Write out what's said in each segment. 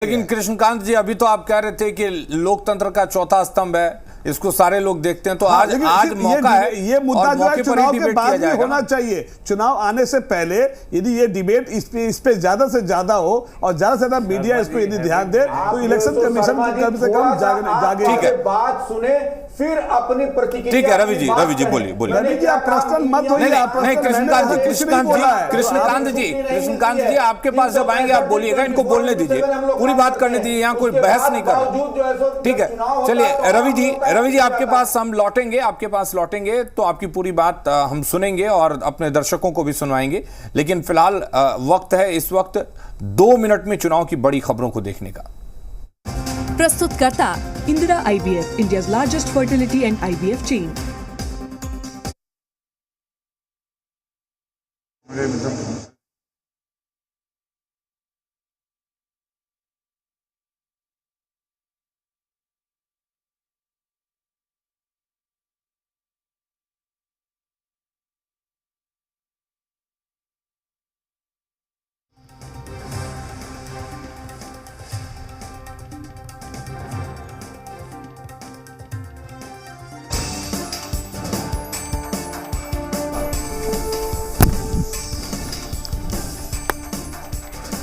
लेकिन कृष्णकांत जी, अभी तो आप कह रहे थे कि लोकतंत्र का चौथा स्तंभ है, इसको सारे लोग देखते हैं, तो आज मौका है, ये मुद्दा जो है चुनाव के बाद भी होना चाहिए। चुनाव आने से पहले यदि ये डिबेट इस पे ज्यादा से ज्यादा हो और ज्यादा से ज्यादा मीडिया इसको यदि ध्यान दे तो इलेक्शन कमीशन कम से कम जागे। ठीक है, बात सुने फिर अपनी प्रतिक्रिया। ठीक है रवि जी बोलिए। रवि जी आप पर्सनल मत होइए। नहीं कृष्णकांत जी आपके पास जब आएंगे आप बोलिएगा, इनको बोलने दीजिए, पूरी बात करने दीजिए, यहाँ कोई बहस नहीं कर रहा। ठीक है, चलिए रवि जी आपके पास हम लौटेंगे तो आपकी पूरी बात हम सुनेंगे और अपने दर्शकों को भी सुनवाएंगे। लेकिन फिलहाल वक्त है इस वक्त 2 मिनट में चुनाव की बड़ी खबरों को देखने का। प्रस्तुतकर्ता Indira IVF, India's largest fertility and IVF chain.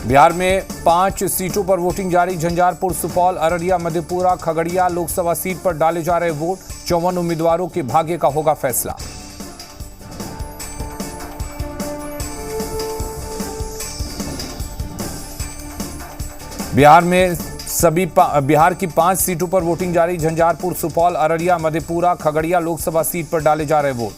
Bihar में 5 सीटों पर वोटिंग जारी। झंझारपुर, सुपौल, अररिया, मधेपुरा, खगड़िया लोकसभा सीट पर डाले जा रहे वोट। 54 उम्मीदवारों के भाग्य का होगा फैसला। बिहार की 5 सीटों पर वोटिंग जारी। झंझारपुर, सुपौल, अररिया, मधेपुरा, खगड़िया लोकसभा सीट पर डाले जा रहे वोट।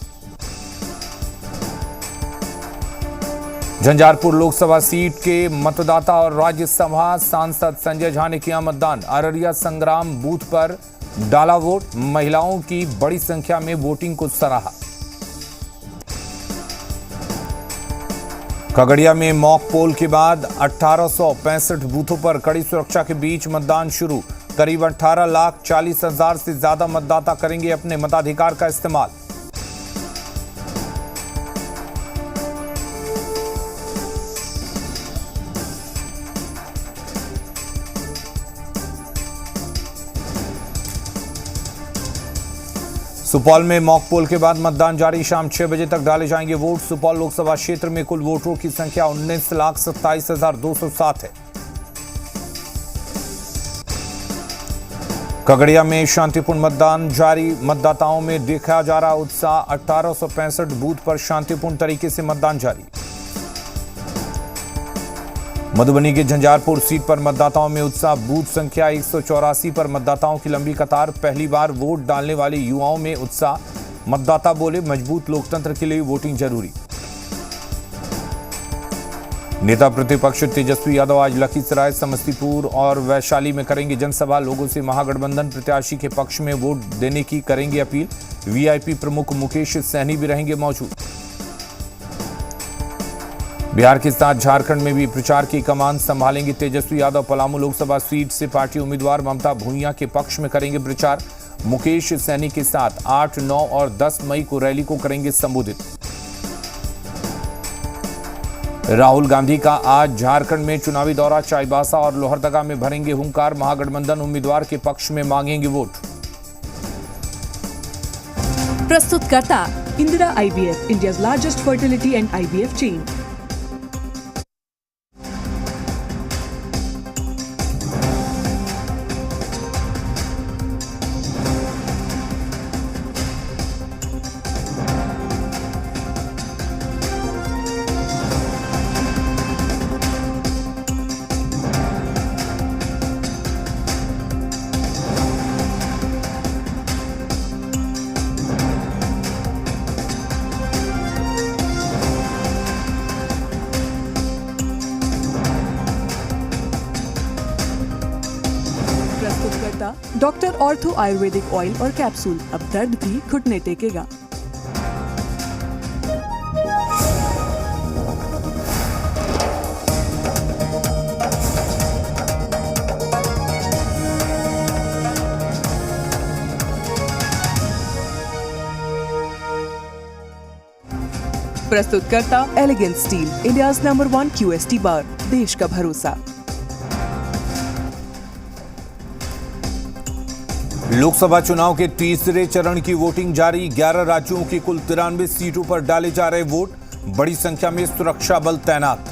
झंझारपुर लोकसभा सीट के मतदाता और राज्यसभा सांसद संजय झा ने किया मतदान। अररिया संग्राम बूथ पर डाला वोट। महिलाओं की बड़ी संख्या में वोटिंग को सराहा। खगड़िया में मॉक पोल के बाद 1865 बूथों पर कड़ी सुरक्षा के बीच मतदान शुरू। करीब 18,40,000 से ज्यादा मतदाता करेंगे अपने मताधिकार का इस्तेमाल। सुपौल में मॉक पोल के बाद मतदान जारी। शाम 6 बजे तक डाले जाएंगे वोट। सुपौल लोकसभा क्षेत्र में कुल वोटरों की संख्या 19,27,207 है। खगड़िया में शांतिपूर्ण मतदान जारी। मतदाताओं में देखा जा रहा उत्साह। 1865 बूथ पर शांतिपूर्ण तरीके से मतदान जारी। मधुबनी के झंझारपुर सीट पर मतदाताओं में उत्साह। बूथ संख्या 184 पर मतदाताओं की लंबी कतार। पहली बार वोट डालने वाले युवाओं में उत्साह। मतदाता बोले, मजबूत लोकतंत्र के लिए वोटिंग जरूरी। नेता प्रतिपक्ष तेजस्वी यादव आज लखीसराय, समस्तीपुर और वैशाली में करेंगे जनसभा। लोगों से महागठबंधन प्रत्याशी के पक्ष में वोट देने की करेंगे अपील। वीआईपी प्रमुख मुकेश सहनी भी रहेंगे मौजूद। बिहार के साथ झारखंड में भी प्रचार की कमान संभालेंगे तेजस्वी यादव। पलामू लोकसभा सीट से पार्टी उम्मीदवार ममता भूइयां के पक्ष में करेंगे प्रचार। मुकेश सहनी के साथ 8, 9 और 10 मई को रैली को करेंगे संबोधित। राहुल गांधी का आज झारखंड में चुनावी दौरा। चाईबासा और लोहरदगा में भरेंगे हुंकार। महागठबंधन उम्मीदवार के पक्ष में मांगेंगे वोट। प्रस्तुतकर्ता Indira IVF, India's largest fertility and IVF chain. Doctor ortho Ayurvedic oil और कैप्सूल, अब दर्द भी घुटने टेकेगा। प्रस्तुतकर्ता elegance steel, India's number 1 QST bar, देश का भरोसा। लोकसभा चुनाव के तीसरे चरण की वोटिंग जारी। 11 राज्यों की कुल 93 सीटों पर डाले जा रहे वोट। बड़ी संख्या में सुरक्षा बल तैनात।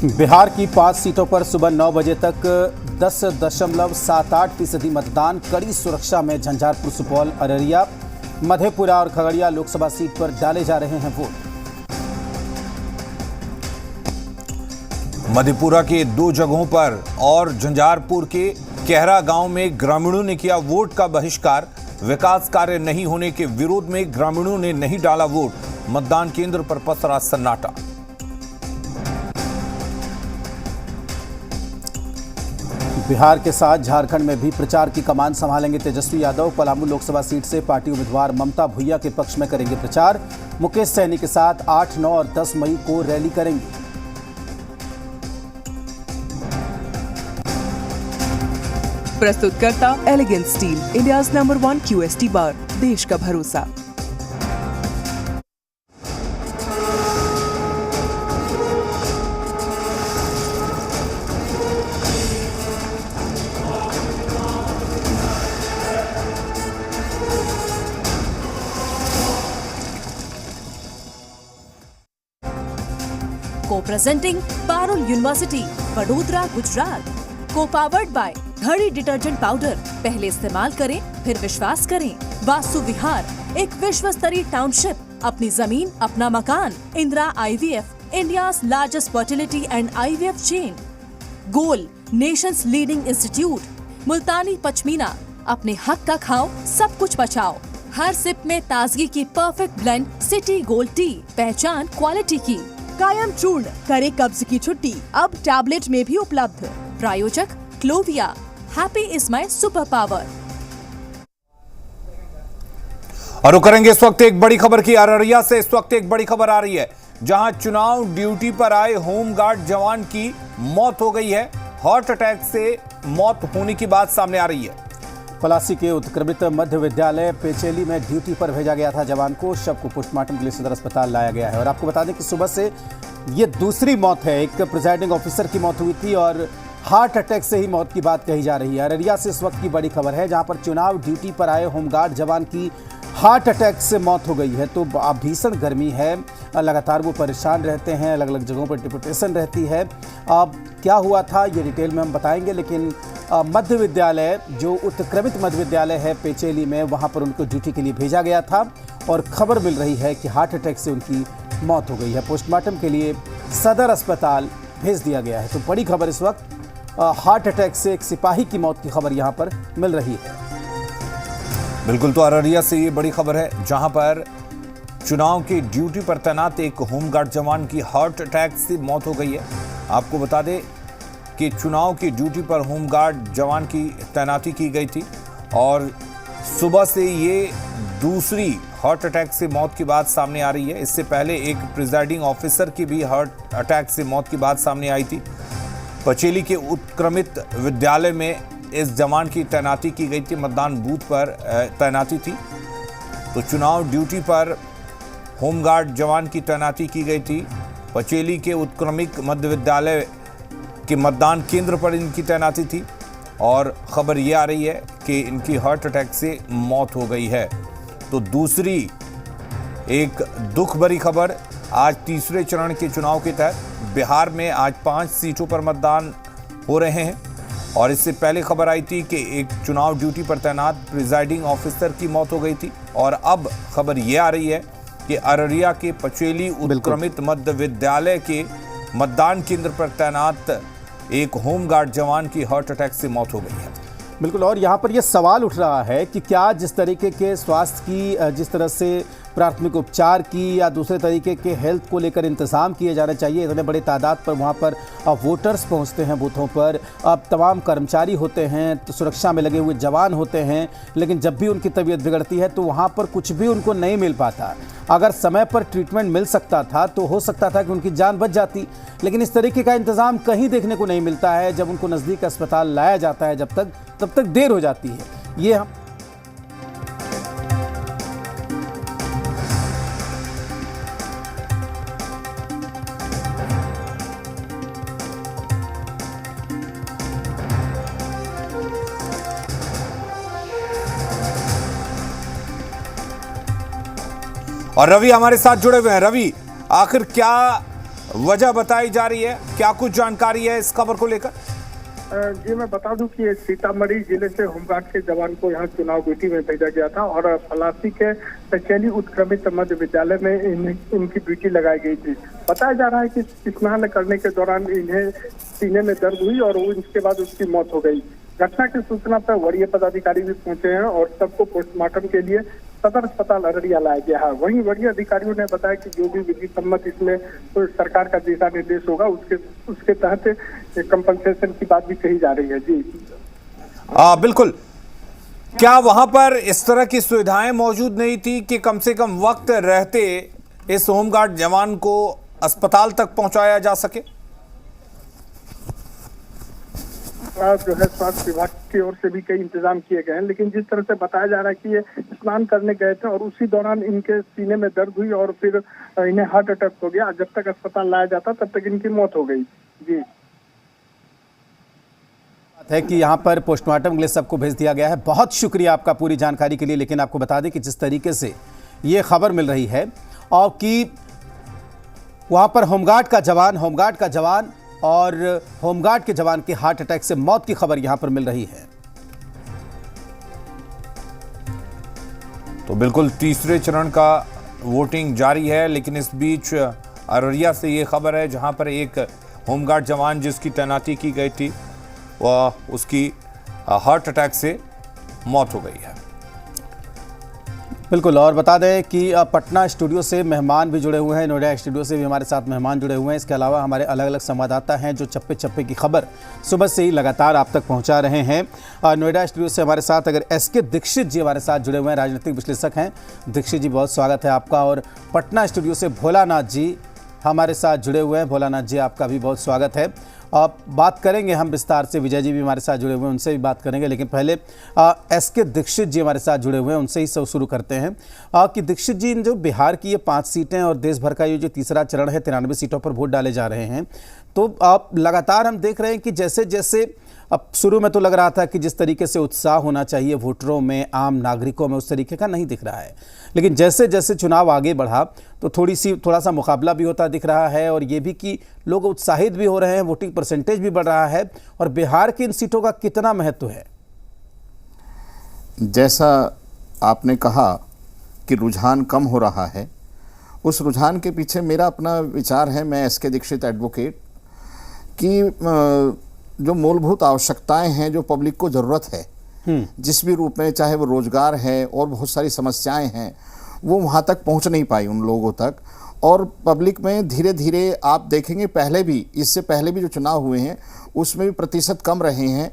बिहार की 5 सीटों पर सुबह 9 बजे तक 10.78% मतदान। कड़ी सुरक्षा में झंझारपुर, सुपौल, अररिया, मधेपुरा और खगड़िया लोकसभा सीट पर डाले जा रहे हैं वोट। मधेपुरा के 2 जगहों पर और झंझारपुर के कहरा गांव में ग्रामीणों ने किया वोट का बहिष्कार। विकास कार्य नहीं होने के विरोध में ग्रामीणों ने नहीं डाला वोट। मतदान केंद्र पर पसरा सन्नाटा। बिहार के साथ झारखंड में भी प्रचार की कमान संभालेंगे तेजस्वी यादव। पलामू लोकसभा सीट से पार्टी उम्मीदवार ममता भुइया के पक्ष में करेंगे प्रचार। मुकेश सहनी के साथ 8, 9 और 10 मई को रैली करेंगे। प्रस्तुतकर्ता elegant steel, India's number 1 QST bar, देश का भरोसा। Co-presenting Parul University, Vadodara, Gujarat. Co-powered by Ghadi detergent powder. पहले इस्तेमाल करें, फिर विश्वास करें। वास्तु विहार, एक विश्व स्तरीय टाउनशिप। अपनी जमीन, अपना मकान। Indira IVF, India's largest fertility and IVF chain. Goal, nation's leading institute. Multani pashmina, अपने हक का खाओ, सब कुछ बचाओ। हर सिप में ताजगी की perfect blend, city gold tea, पहचान क्वालिटी की। कायम चूर्ण, करे कब्ज की छुट्टी, अब टैबलेट में भी उपलब्ध। प्रायोजक Clovia, happy is my super power. और वो करेंगे इस वक्त एक बड़ी खबर की। अररिया से इस वक्त एक बड़ी खबर आ रही है, जहां चुनाव ड्यूटी पर आए होमगार्ड जवान की मौत हो गई है। हार्ट अटैक से मौत होने की बात सामने आ रही है। पलासी के उत्क्रमित मध्य विद्यालय पेचेली में ड्यूटी पर भेजा गया था जवान को। शव को पोस्टमार्टम के लिए सदर अस्पताल लाया गया है। और आपको बता दें कि सुबह से ये दूसरी मौत है। एक प्रिजाइडिंग ऑफिसर की मौत हुई थी और हार्ट अटैक से ही मौत की बात कही जा रही है। अररिया से इस वक्त की बड़ी खबर है, जहां पर चुनाव ड्यूटी पर आए होमगार्ड जवान की हार्ट अटैक से मौत हो गई है। तो भीषण गर्मी है, लगातार वो परेशान रहते हैं, अलग अलग जगहों पर डिप्यूटेशन रहती है। अब क्या हुआ था ये डिटेल में हम बताएंगे, लेकिन मध्य विद्यालय, जो उत्क्रमित मध्य विद्यालय है पेचेली में, वहाँ पर उनको ड्यूटी के लिए भेजा गया था और खबर मिल रही है कि हार्ट अटैक से उनकी मौत हो गई है। पोस्टमार्टम के लिए सदर अस्पताल भेज दिया गया है। तो बड़ी खबर इस वक्त, हार्ट अटैक से एक सिपाही की मौत की खबर यहाँ पर मिल रही है। बिल्कुल, तो अररिया से ये बड़ी खबर है, जहां पर चुनाव की ड्यूटी पर तैनात एक होमगार्ड जवान की हार्ट अटैक से मौत हो गई है। आपको बता दें कि चुनाव की ड्यूटी पर होमगार्ड जवान की तैनाती की गई थी और सुबह से ये दूसरी हार्ट अटैक से मौत की बात सामने आ रही है। इससे पहले एक प्रिजाइडिंग ऑफिसर की भी हार्ट अटैक से मौत की बात सामने आई थी। पचेली के उत्क्रमित विद्यालय में इस जवान की तैनाती की गई थी, मतदान बूथ पर तैनाती थी। तो चुनाव ड्यूटी पर होमगार्ड जवान की तैनाती की गई थी। पचेली के उत्क्रमित मध्य विद्यालय के मतदान केंद्र पर इनकी तैनाती थी और खबर ये आ रही है कि इनकी हार्ट अटैक से मौत हो गई है। तो दूसरी एक दुख भरी खबर, आज तीसरे चरण के चुनाव के तहत बिहार में आज 5 सीटों पर मतदान हो रहे हैं। और इससे पहले खबर आई थी कि एक चुनाव ड्यूटी पर तैनात प्रिजाइडिंग ऑफिसर की मौत हो गई थी। और अब खबर यह आ रही है कि अररिया के पचेली उत्क्रमित मध्य विद्यालय के मतदान केंद्र पर तैनात एक होमगार्ड जवान की हार्ट अटैक से मौत हो गई है। बिल्कुल, और यहाँ पर यह सवाल उठ रहा है कि क्या जिस तरीके के स्वास्थ्य की, जिस तरह से प्राथमिक उपचार की या दूसरे तरीके के हेल्थ को लेकर इंतजाम किए जाने चाहिए, इतने बड़े तादाद पर वहाँ पर वोटर्स पहुँचते हैं बूथों पर, अब तमाम कर्मचारी होते हैं, तो सुरक्षा में लगे हुए जवान होते हैं, लेकिन जब भी उनकी तबीयत बिगड़ती है तो वहाँ पर कुछ भी उनको नहीं मिल पाता। अगर समय पर ट्रीटमेंट मिल सकता था तो हो सकता था कि उनकी जान बच जाती, लेकिन इस तरीके का इंतज़ाम कहीं देखने को नहीं मिलता है। जब उनको नज़दीक अस्पताल लाया जाता है तब तक देर हो जाती है। ये हम और रवि हमारे साथ जुड़े हुए हैं। रवि, आखिर क्या वजह बताई जा रही है, क्या कुछ जानकारी है इस खबर को लेकर? जी मैं बता दूं कि सीतामढ़ी जिले से होमगार्ड के जवान को यहाँ चुनाव ड्यूटी में भेजा गया था और पलासी के पेचेली उत्क्रमित मध्य विद्यालय में इनकी ड्यूटी लगाई गई थी। बताया जा रहा है कि स्नान करने के दौरान इन्हें सीने में दर्द हुई और इसके बाद उसकी मौत हो गई। घटना की सूचना पर वरीय पदाधिकारी भी पहुंचे हैं और सबको पोस्टमार्टम के लिए सदर अस्पताल अररिया लाया गया है। वहीं वरीय अधिकारियों ने बताया कि जो भी विधि सम्मत इसमें तो सरकार का दिशा निर्देश होगा उसके तहत कंपनसेशन की बात भी कही जा रही है। जी बिल्कुल। क्या वहां पर इस तरह की सुविधाएं मौजूद नहीं थी कि कम से कम वक्त रहते इस होमगार्ड जवान को अस्पताल तक पहुंचाया जा सके? जो है स्वास्थ्य विभाग की ओर से भी कई इंतजाम किए गए हैं, लेकिन जिस तरह से बताया जा रहा है कि ये स्नान करने गए थे और उसी दौरान इनके सीने में दर्द हुई और फिर इन्हें हार्ट अटैक हो गया। जब तक अस्पताल लाया जाता तब तक इनकी मौत हो गई। जी है कि यहाँ पर पोस्टमार्टम के लिए सबको भेज दिया गया है। बहुत शुक्रिया आपका पूरी जानकारी के लिए। लेकिन आपको बता दें कि जिस तरीके से ये खबर मिल रही है और कि वहाँ पर होमगार्ड का जवान और होमगार्ड के जवान के हार्ट अटैक से मौत की खबर यहां पर मिल रही है। तो बिल्कुल तीसरे चरण का वोटिंग जारी है, लेकिन इस बीच अररिया से ये खबर है जहां पर एक होमगार्ड जवान जिसकी तैनाती की गई थी वह उसकी हार्ट अटैक से मौत हो गई है। बिल्कुल। और बता दें कि पटना स्टूडियो से मेहमान भी जुड़े हुए हैं, नोएडा स्टूडियो से भी हमारे साथ मेहमान जुड़े हुए हैं। इसके अलावा हमारे अलग अलग संवाददाता हैं जो चप्पे चप्पे की खबर सुबह से ही लगातार आप तक पहुंचा रहे हैं। नोएडा स्टूडियो से हमारे साथ अगर एसके दीक्षित जी हमारे साथ जुड़े हुए हैं, राजनीतिक विश्लेषक हैं। दीक्षित जी बहुत स्वागत है आपका। और पटना स्टूडियो से भोलानाथ जी हमारे साथ जुड़े हुए हैं। भोलानाथ जी आपका भी बहुत स्वागत है। अब बात करेंगे हम विस्तार से, विजय जी भी हमारे साथ जुड़े हुए हैं, उनसे भी बात करेंगे। लेकिन पहले एसके दीक्षित जी हमारे साथ जुड़े हुए हैं, उनसे ही सब शुरू करते हैं कि दीक्षित जी, जो बिहार की ये 5 सीटें और देश भर का ये जो तीसरा चरण है 93 सीटों पर वोट डाले जा रहे हैं, तो आप लगातार हम देख रहे हैं कि जैसे जैसे अब शुरू में तो लग रहा था कि जिस तरीके से उत्साह होना चाहिए वोटरों में, आम नागरिकों में, उस तरीके का नहीं दिख रहा है। लेकिन जैसे जैसे चुनाव आगे बढ़ा तो थोड़ा सा मुकाबला भी होता दिख रहा है और ये भी कि लोग उत्साहित भी हो रहे हैं, वोटिंग परसेंटेज भी बढ़ रहा है। और बिहार की इन सीटों का कितना महत्व है? जैसा आपने कहा कि रुझान कम हो रहा है, उस रुझान के पीछे मेरा अपना विचार है, मैं एसके दीक्षित एडवोकेट, कि जो मूलभूत आवश्यकताएं हैं, जो पब्लिक को ज़रूरत है जिस भी रूप में, चाहे वो रोजगार है और बहुत सारी समस्याएं हैं, वो वहाँ तक पहुँच नहीं पाई उन लोगों तक। और पब्लिक में धीरे धीरे आप देखेंगे, पहले भी, इससे पहले भी जो चुनाव हुए हैं उसमें भी प्रतिशत कम रहे हैं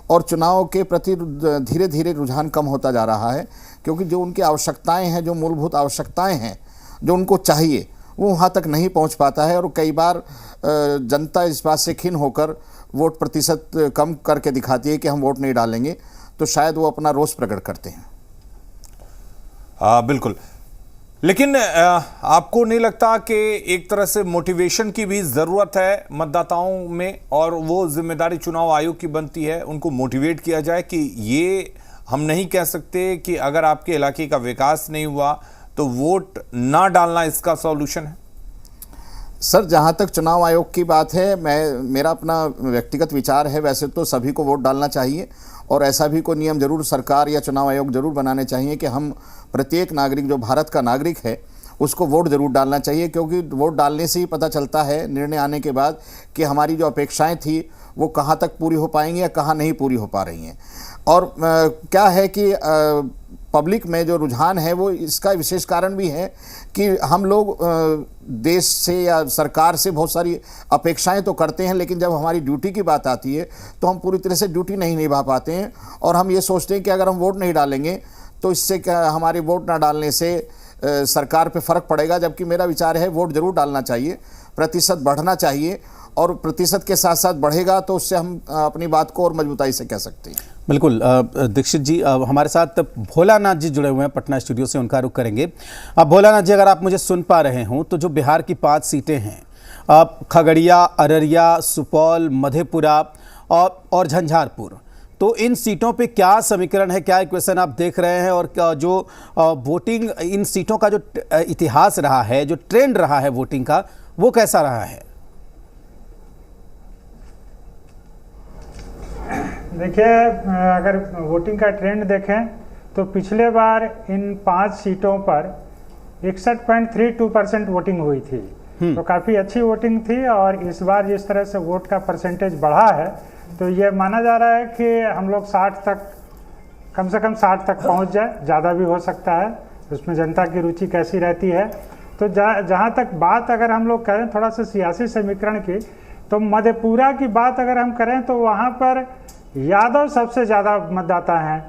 और चुनाव के प्रति धीरे धीरे रुझान कम होता जा रहा है, क्योंकि जो उनकी आवश्यकताएं हैं, जो मूलभूत आवश्यकताएं हैं, जो उनको चाहिए, वो वहाँ तक नहीं पहुँच पाता है। और कई बार जनता इस बात से खिन्न होकर वोट प्रतिशत कम करके दिखाती है कि हम वोट नहीं डालेंगे, तो शायद वो अपना रोष प्रकट करते हैं। बिल्कुल। लेकिन आपको नहीं लगता कि एक तरह से मोटिवेशन की भी ज़रूरत है मतदाताओं में, और वो जिम्मेदारी चुनाव आयोग की बनती है, उनको मोटिवेट किया जाए कि ये हम नहीं कह सकते कि अगर आपके इलाके का विकास नहीं हुआ तो वोट ना डालना इसका सॉल्यूशन है? सर, जहाँ तक चुनाव आयोग की बात है, मेरा अपना व्यक्तिगत विचार है, वैसे तो सभी को वोट डालना चाहिए और ऐसा भी कोई नियम जरूर सरकार या चुनाव आयोग जरूर बनाने चाहिए कि हम प्रत्येक नागरिक, जो भारत का नागरिक है, उसको वोट जरूर डालना चाहिए, क्योंकि वोट डालने से ही पता चलता है निर्णय आने के बाद कि हमारी जो अपेक्षाएं थी वो कहाँ तक पूरी हो पाएंगी या कहाँ नहीं पूरी हो पा रही हैं। और क्या है कि पब्लिक में जो रुझान है वो इसका विशेष कारण भी है कि हम लोग देश से या सरकार से बहुत सारी अपेक्षाएं तो करते हैं, लेकिन जब हमारी ड्यूटी की बात आती है तो हम पूरी तरह से ड्यूटी नहीं निभा पाते हैं और हम ये सोचते हैं कि अगर हम वोट नहीं डालेंगे तो इससे क्या, हमारे वोट ना डालने से सरकार पे फ़र्क पड़ेगा। जबकि मेरा विचार है वोट ज़रूर डालना चाहिए, प्रतिशत बढ़ना चाहिए, और प्रतिशत के साथ साथ बढ़ेगा तो उससे हम अपनी बात को और मजबूताई से कह सकते हैं। बिल्कुल। दीक्षित जी, हमारे साथ भोलानाथ जी जुड़े हुए हैं पटना स्टूडियो से, उनका रुख करेंगे। अब भोलानाथ जी, अगर आप मुझे सुन पा रहे हों तो जो बिहार की 5 सीटें हैं, खगड़िया, अररिया, सुपौल, मधेपुरा और झंझारपुर, तो इन सीटों पे क्या समीकरण है, क्या इक्वेशन आप देख रहे हैं, और जो वोटिंग इन सीटों का जो इतिहास रहा है, जो ट्रेंड रहा है वोटिंग का, वो कैसा रहा है? देखिए, अगर वोटिंग का ट्रेंड देखें तो पिछले बार इन 5 सीटों पर 61.32% वोटिंग हुई थी, तो काफ़ी अच्छी वोटिंग थी। और इस बार जिस तरह से वोट का परसेंटेज बढ़ा है, तो ये माना जा रहा है कि हम लोग 60 तक, कम से कम 60 तक पहुंच जाए, ज़्यादा भी हो सकता है, उसमें जनता की रुचि कैसी रहती है। तो जहाँ तक बात अगर हम लोग करें थोड़ा सा सियासी समीकरण की, तो मधेपुरा की बात अगर हम करें तो वहाँ पर यादव सबसे ज़्यादा मतदाता हैं,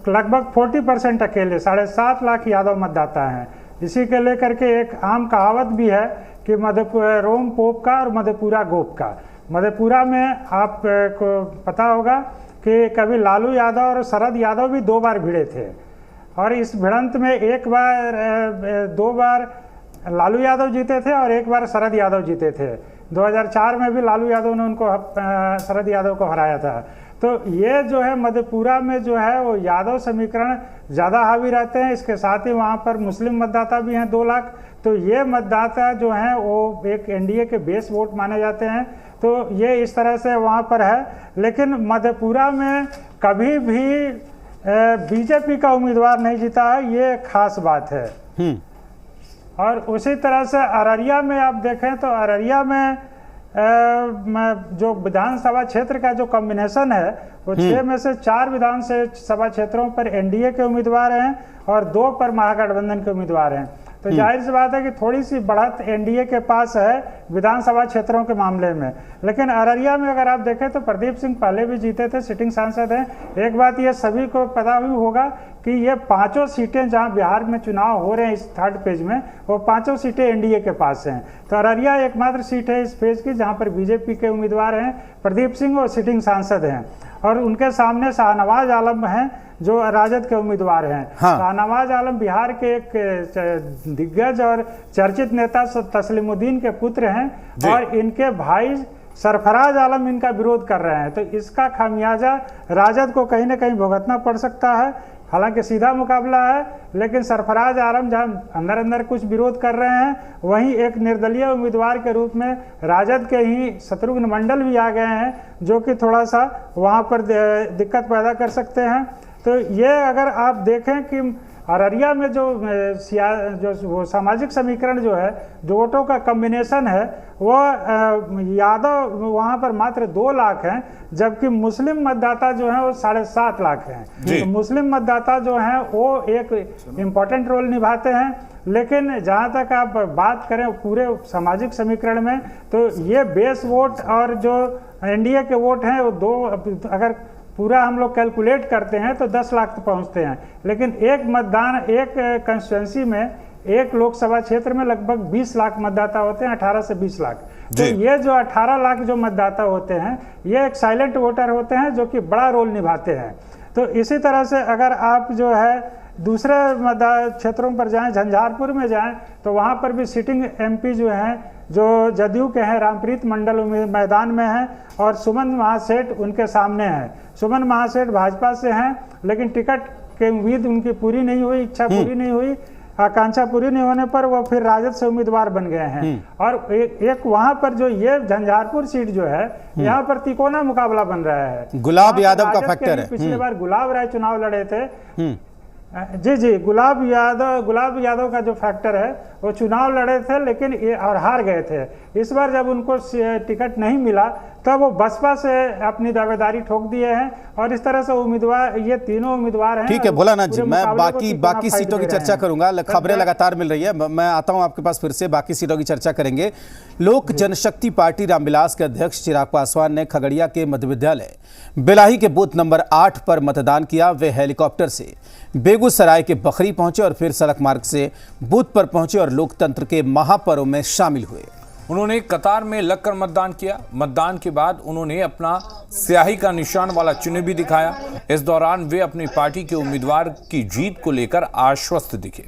लगभग 40% अकेले, 7.5 लाख यादव मतदाता हैं। इसी के लेकर के एक आम कहावत भी है कि रोम पोप का और मधेपुरा गोप का। मधेपुरा में आपको पता होगा कि कभी लालू यादव और शरद यादव भी 2 बार भिड़े थे, और इस भिड़ंत में 2 बार लालू यादव जीते थे और 1 बार शरद यादव जीते थे। 2004 में भी लालू यादव ने उनको शरद यादव को हराया था। तो ये जो है मधेपुरा में जो है वो यादव समीकरण ज़्यादा हावी रहते हैं। इसके साथ ही वहाँ पर मुस्लिम मतदाता भी हैं 2 लाख। तो ये मतदाता जो हैं वो एक एनडीए के बेस वोट माने जाते हैं। तो ये इस तरह से वहाँ पर है। लेकिन मधेपुरा में कभी भी बीजेपी का उम्मीदवार नहीं जीता है, ये खास बात है। और उसी तरह से अररिया में आप देखें तो अररिया में जो विधानसभा क्षेत्र का जो कॉम्बिनेशन है वो 6 में से 4 विधानसभा क्षेत्रों पर एनडीए के उम्मीदवार हैं और 2 पर महागठबंधन के उम्मीदवार हैं। तो जाहिर सी बात है कि थोड़ी सी बढ़त एनडीए के पास है विधानसभा क्षेत्रों के मामले में। लेकिन अररिया में अगर आप देखें तो प्रदीप सिंह पहले भी जीते थे, सिटिंग सांसद हैं। एक बात ये सभी को पता भी होगा कि ये 5 सीटें जहां बिहार में चुनाव हो रहे हैं इस 3rd फेज में, वो 5 सीटें एनडीए के पास हैं। तो अररिया एकमात्र सीट है इस फेज की जहाँ पर बीजेपी के उम्मीदवार हैं प्रदीप सिंह और सिटिंग सांसद हैं, और उनके सामने शाहनवाज आलम हैं जो राजद के उम्मीदवार हैं। हाँ। शाहनवाज आलम बिहार के एक दिग्गज और चर्चित नेता तस्लीमुद्दीन के पुत्र हैं, और इनके भाई सरफराज आलम इनका विरोध कर रहे हैं। तो इसका खामियाजा राजद को कहीं ना कहीं भुगतना पड़ सकता है। हालांकि सीधा मुकाबला है, लेकिन सरफराज आलम जहाँ अंदर अंदर कुछ विरोध कर रहे हैं, वहीं एक निर्दलीय उम्मीदवार के रूप में राजद के ही शत्रुघ्न मंडल भी आ गए हैं, जो कि थोड़ा सा वहाँ पर दिक्कत पैदा कर सकते हैं। तो ये अगर आप देखें कि अररिया में जो वो सामाजिक समीकरण जो है, जो वोटों का कम्बिनेशन है, वो यादव वहाँ पर मात्र 2 लाख हैं, जबकि मुस्लिम मतदाता जो हैं वो 7.5 लाख हैं। तो मुस्लिम मतदाता जो हैं वो एक इम्पॉर्टेंट रोल निभाते हैं। लेकिन जहाँ तक आप बात करें पूरे सामाजिक समीकरण में, तो ये बेस वोट और जो एनडीए के वोट हैं वो 2, अगर पूरा हम लोग कैलकुलेट करते हैं तो 10 लाख तक पहुंचते हैं। लेकिन एक मतदान, एक कंस्टिट्यूंसी में, एक लोकसभा क्षेत्र में लगभग 20 लाख मतदाता होते हैं, 18 से 20 लाख। तो ये जो 18 लाख जो मतदाता होते हैं, ये एक साइलेंट वोटर होते हैं जो कि बड़ा रोल निभाते हैं। तो इसी तरह से अगर आप जो है दूसरे क्षेत्रों पर जाएं, झंझारपुर में जाएं, तो वहाँ पर भी सिटिंग एमपी जो हैं, जो जदयू के हैं, रामप्रीत मंडल मैदान में हैं, और सुमन महासेठ उनके सामने हैं। सुमन महासेठ भाजपा से हैं, लेकिन टिकट की उम्मीद उनकी पूरी नहीं हुई, इच्छा पूरी नहीं हुई, आकांक्षा पूरी नहीं होने पर वो फिर राजद से उम्मीदवार बन गए हैं। और एक वहाँ पर जो ये झंझारपुर सीट जो है, यहाँ पर तिकोना मुकाबला बन रहा है। गुलाब यादव का फैक्टर है। पिछली बार गुलाब राय चुनाव लड़े थे। जी, गुलाब यादव का जो फैक्टर है, वो चुनाव लड़े थे लेकिन और हार गए थे। इस बार जब उनको टिकट नहीं मिला तब वो बसपा से अपनी दावेदारी ठोक दिए हैं, और इस तरह से उम्मीदवार, ये तीनों उम्मीदवार हैं। ठीक है भोलानाथ जी, मैं बाकी सीटों की चर्चा करूंगा। खबरें लगातार मिल रही है, मैं आता हूं आपके पास फिर से, बाकी सीटों की चर्चा करेंगे। लोक जनशक्ति पार्टी रामविलास के अध्यक्ष चिराग पासवान ने खगड़िया के मध्य विद्यालय बेलाही के बूथ नंबर 8 पर मतदान किया। वे हेलीकॉप्टर से बेगूसराय के बखरी पहुंचे और फिर सड़क मार्ग से बूथ पर पहुंचे और लोकतंत्र के महापर्व में शामिल हुए। उन्होंने कतार में लगकर मतदान किया। मतदान के बाद उन्होंने अपना स्याही का निशान वाला चिन्ह भी दिखाया। इस दौरान वे अपनी पार्टी के उम्मीदवार की जीत को लेकर आश्वस्त दिखे।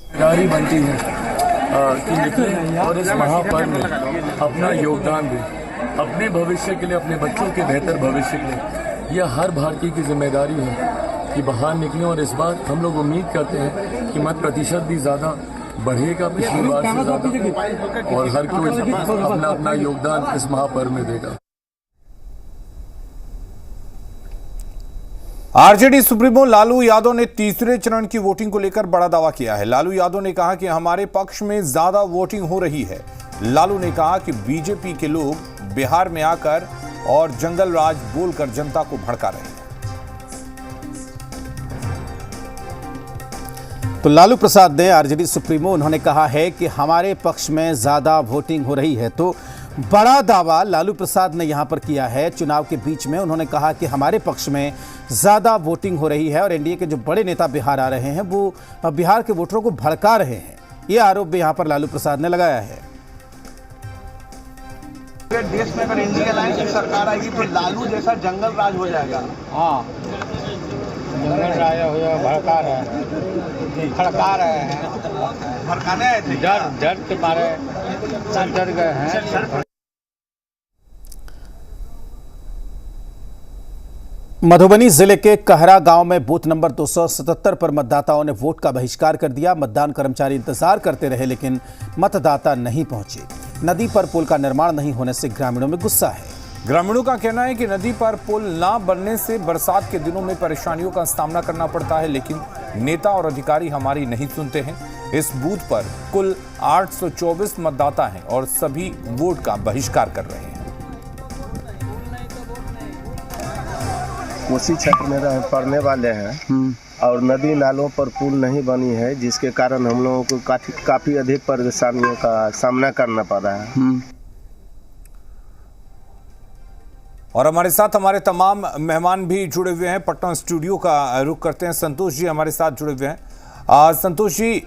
तैयारी बनती है कि निकलें और इस महापर्व में अपना योगदान दें। अपने भविष्य के लिए, अपने बच्चों के बेहतर भविष्य के लिए यह हर भारतीय की जिम्मेदारी है कि बाहर निकलें। और इस बार हम लोग उम्मीद करते हैं कि मत प्रतिशत भी ज़्यादा बढ़ेगा पिछली बार से ज़्यादा, और हर कोई अपना अपना योगदान इस महापर्व में देगा। आरजेडी सुप्रीमो लालू यादव ने तीसरे चरण की वोटिंग को लेकर बड़ा दावा किया है। लालू यादव ने कहा कि हमारे पक्ष में ज्यादा वोटिंग हो रही है। लालू ने कहा कि बीजेपी के लोग बिहार में आकर और जंगल राज बोलकर जनता को भड़का रहे हैं। तो लालू प्रसाद ने, आरजेडी सुप्रीमो, उन्होंने कहा है कि हमारे पक्ष में ज्यादा वोटिंग हो रही है। तो बड़ा दावा लालू प्रसाद ने यहां पर किया है चुनाव के बीच में। उन्होंने कहा कि हमारे पक्ष में ज्यादा वोटिंग हो रही है और एनडीए के जो बड़े नेता बिहार आ रहे हैं वो बिहार के वोटरों को भड़का रहे हैं। यह आरोप भी यहां पर लालू प्रसाद ने लगाया है। देश में अगर इंडिया अलायंस की सरकार आएगी तो लालू जैसा जंगल राज हो जाएगा। हाँ, जंगल राज हो जाएगा। भड़का रहे हैं, भड़काने आए थे, डर के मारे डर गए हैं। मधुबनी जिले के कहरा गांव में बूथ नंबर 277 पर मतदाताओं ने वोट का बहिष्कार कर दिया। मतदान कर्मचारी इंतजार करते रहे लेकिन मतदाता नहीं पहुंचे। नदी पर पुल का निर्माण नहीं होने से ग्रामीणों में गुस्सा है। ग्रामीणों का कहना है कि नदी पर पुल ना बनने से बरसात के दिनों में परेशानियों का सामना करना पड़ता है, लेकिन नेता और अधिकारी हमारी नहीं सुनते हैं। इस बूथ पर कुल 824 मतदाता हैं और सभी वोट का बहिष्कार कर रहे हैं। कोसी क्षेत्र में पड़ने वाले हैं और नदी नालों पर पुल नहीं बनी है, जिसके कारण हम लोगों को काफी अधिक परेशानियों का सामना करना पड़ रहा है। और हमारे साथ हमारे तमाम मेहमान भी जुड़े हुए हैं। पटना स्टूडियो का रुख करते हैं। संतोष जी हमारे साथ जुड़े हुए हैं। संतोष जी,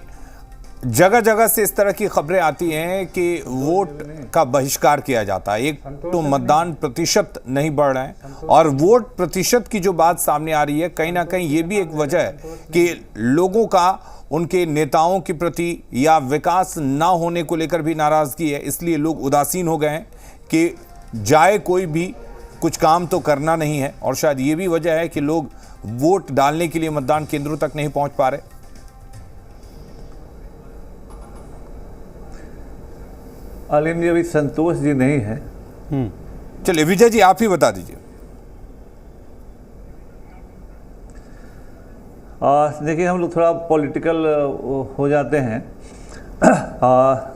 जगह जगह से इस तरह की खबरें आती हैं कि वोट का बहिष्कार किया जाता है। एक तो मतदान प्रतिशत नहीं बढ़ रहा है और वोट प्रतिशत की जो बात सामने आ रही है, कहीं ना कहीं ये भी एक वजह है कि लोगों का उनके नेताओं के प्रति या विकास ना होने को लेकर भी नाराजगी है। इसलिए लोग उदासीन हो गए हैं कि जाए कोई भी, कुछ काम तो करना नहीं है। और शायद ये भी वजह है कि लोग वोट डालने के लिए मतदान केंद्रों तक नहीं पहुंच पा रहे। आलिम जी, अभी संतोष जी नहीं है। चलिए विजय जी आप ही बता दीजिए। देखिए, हम लोग थोड़ा पॉलिटिकल हो जाते हैं।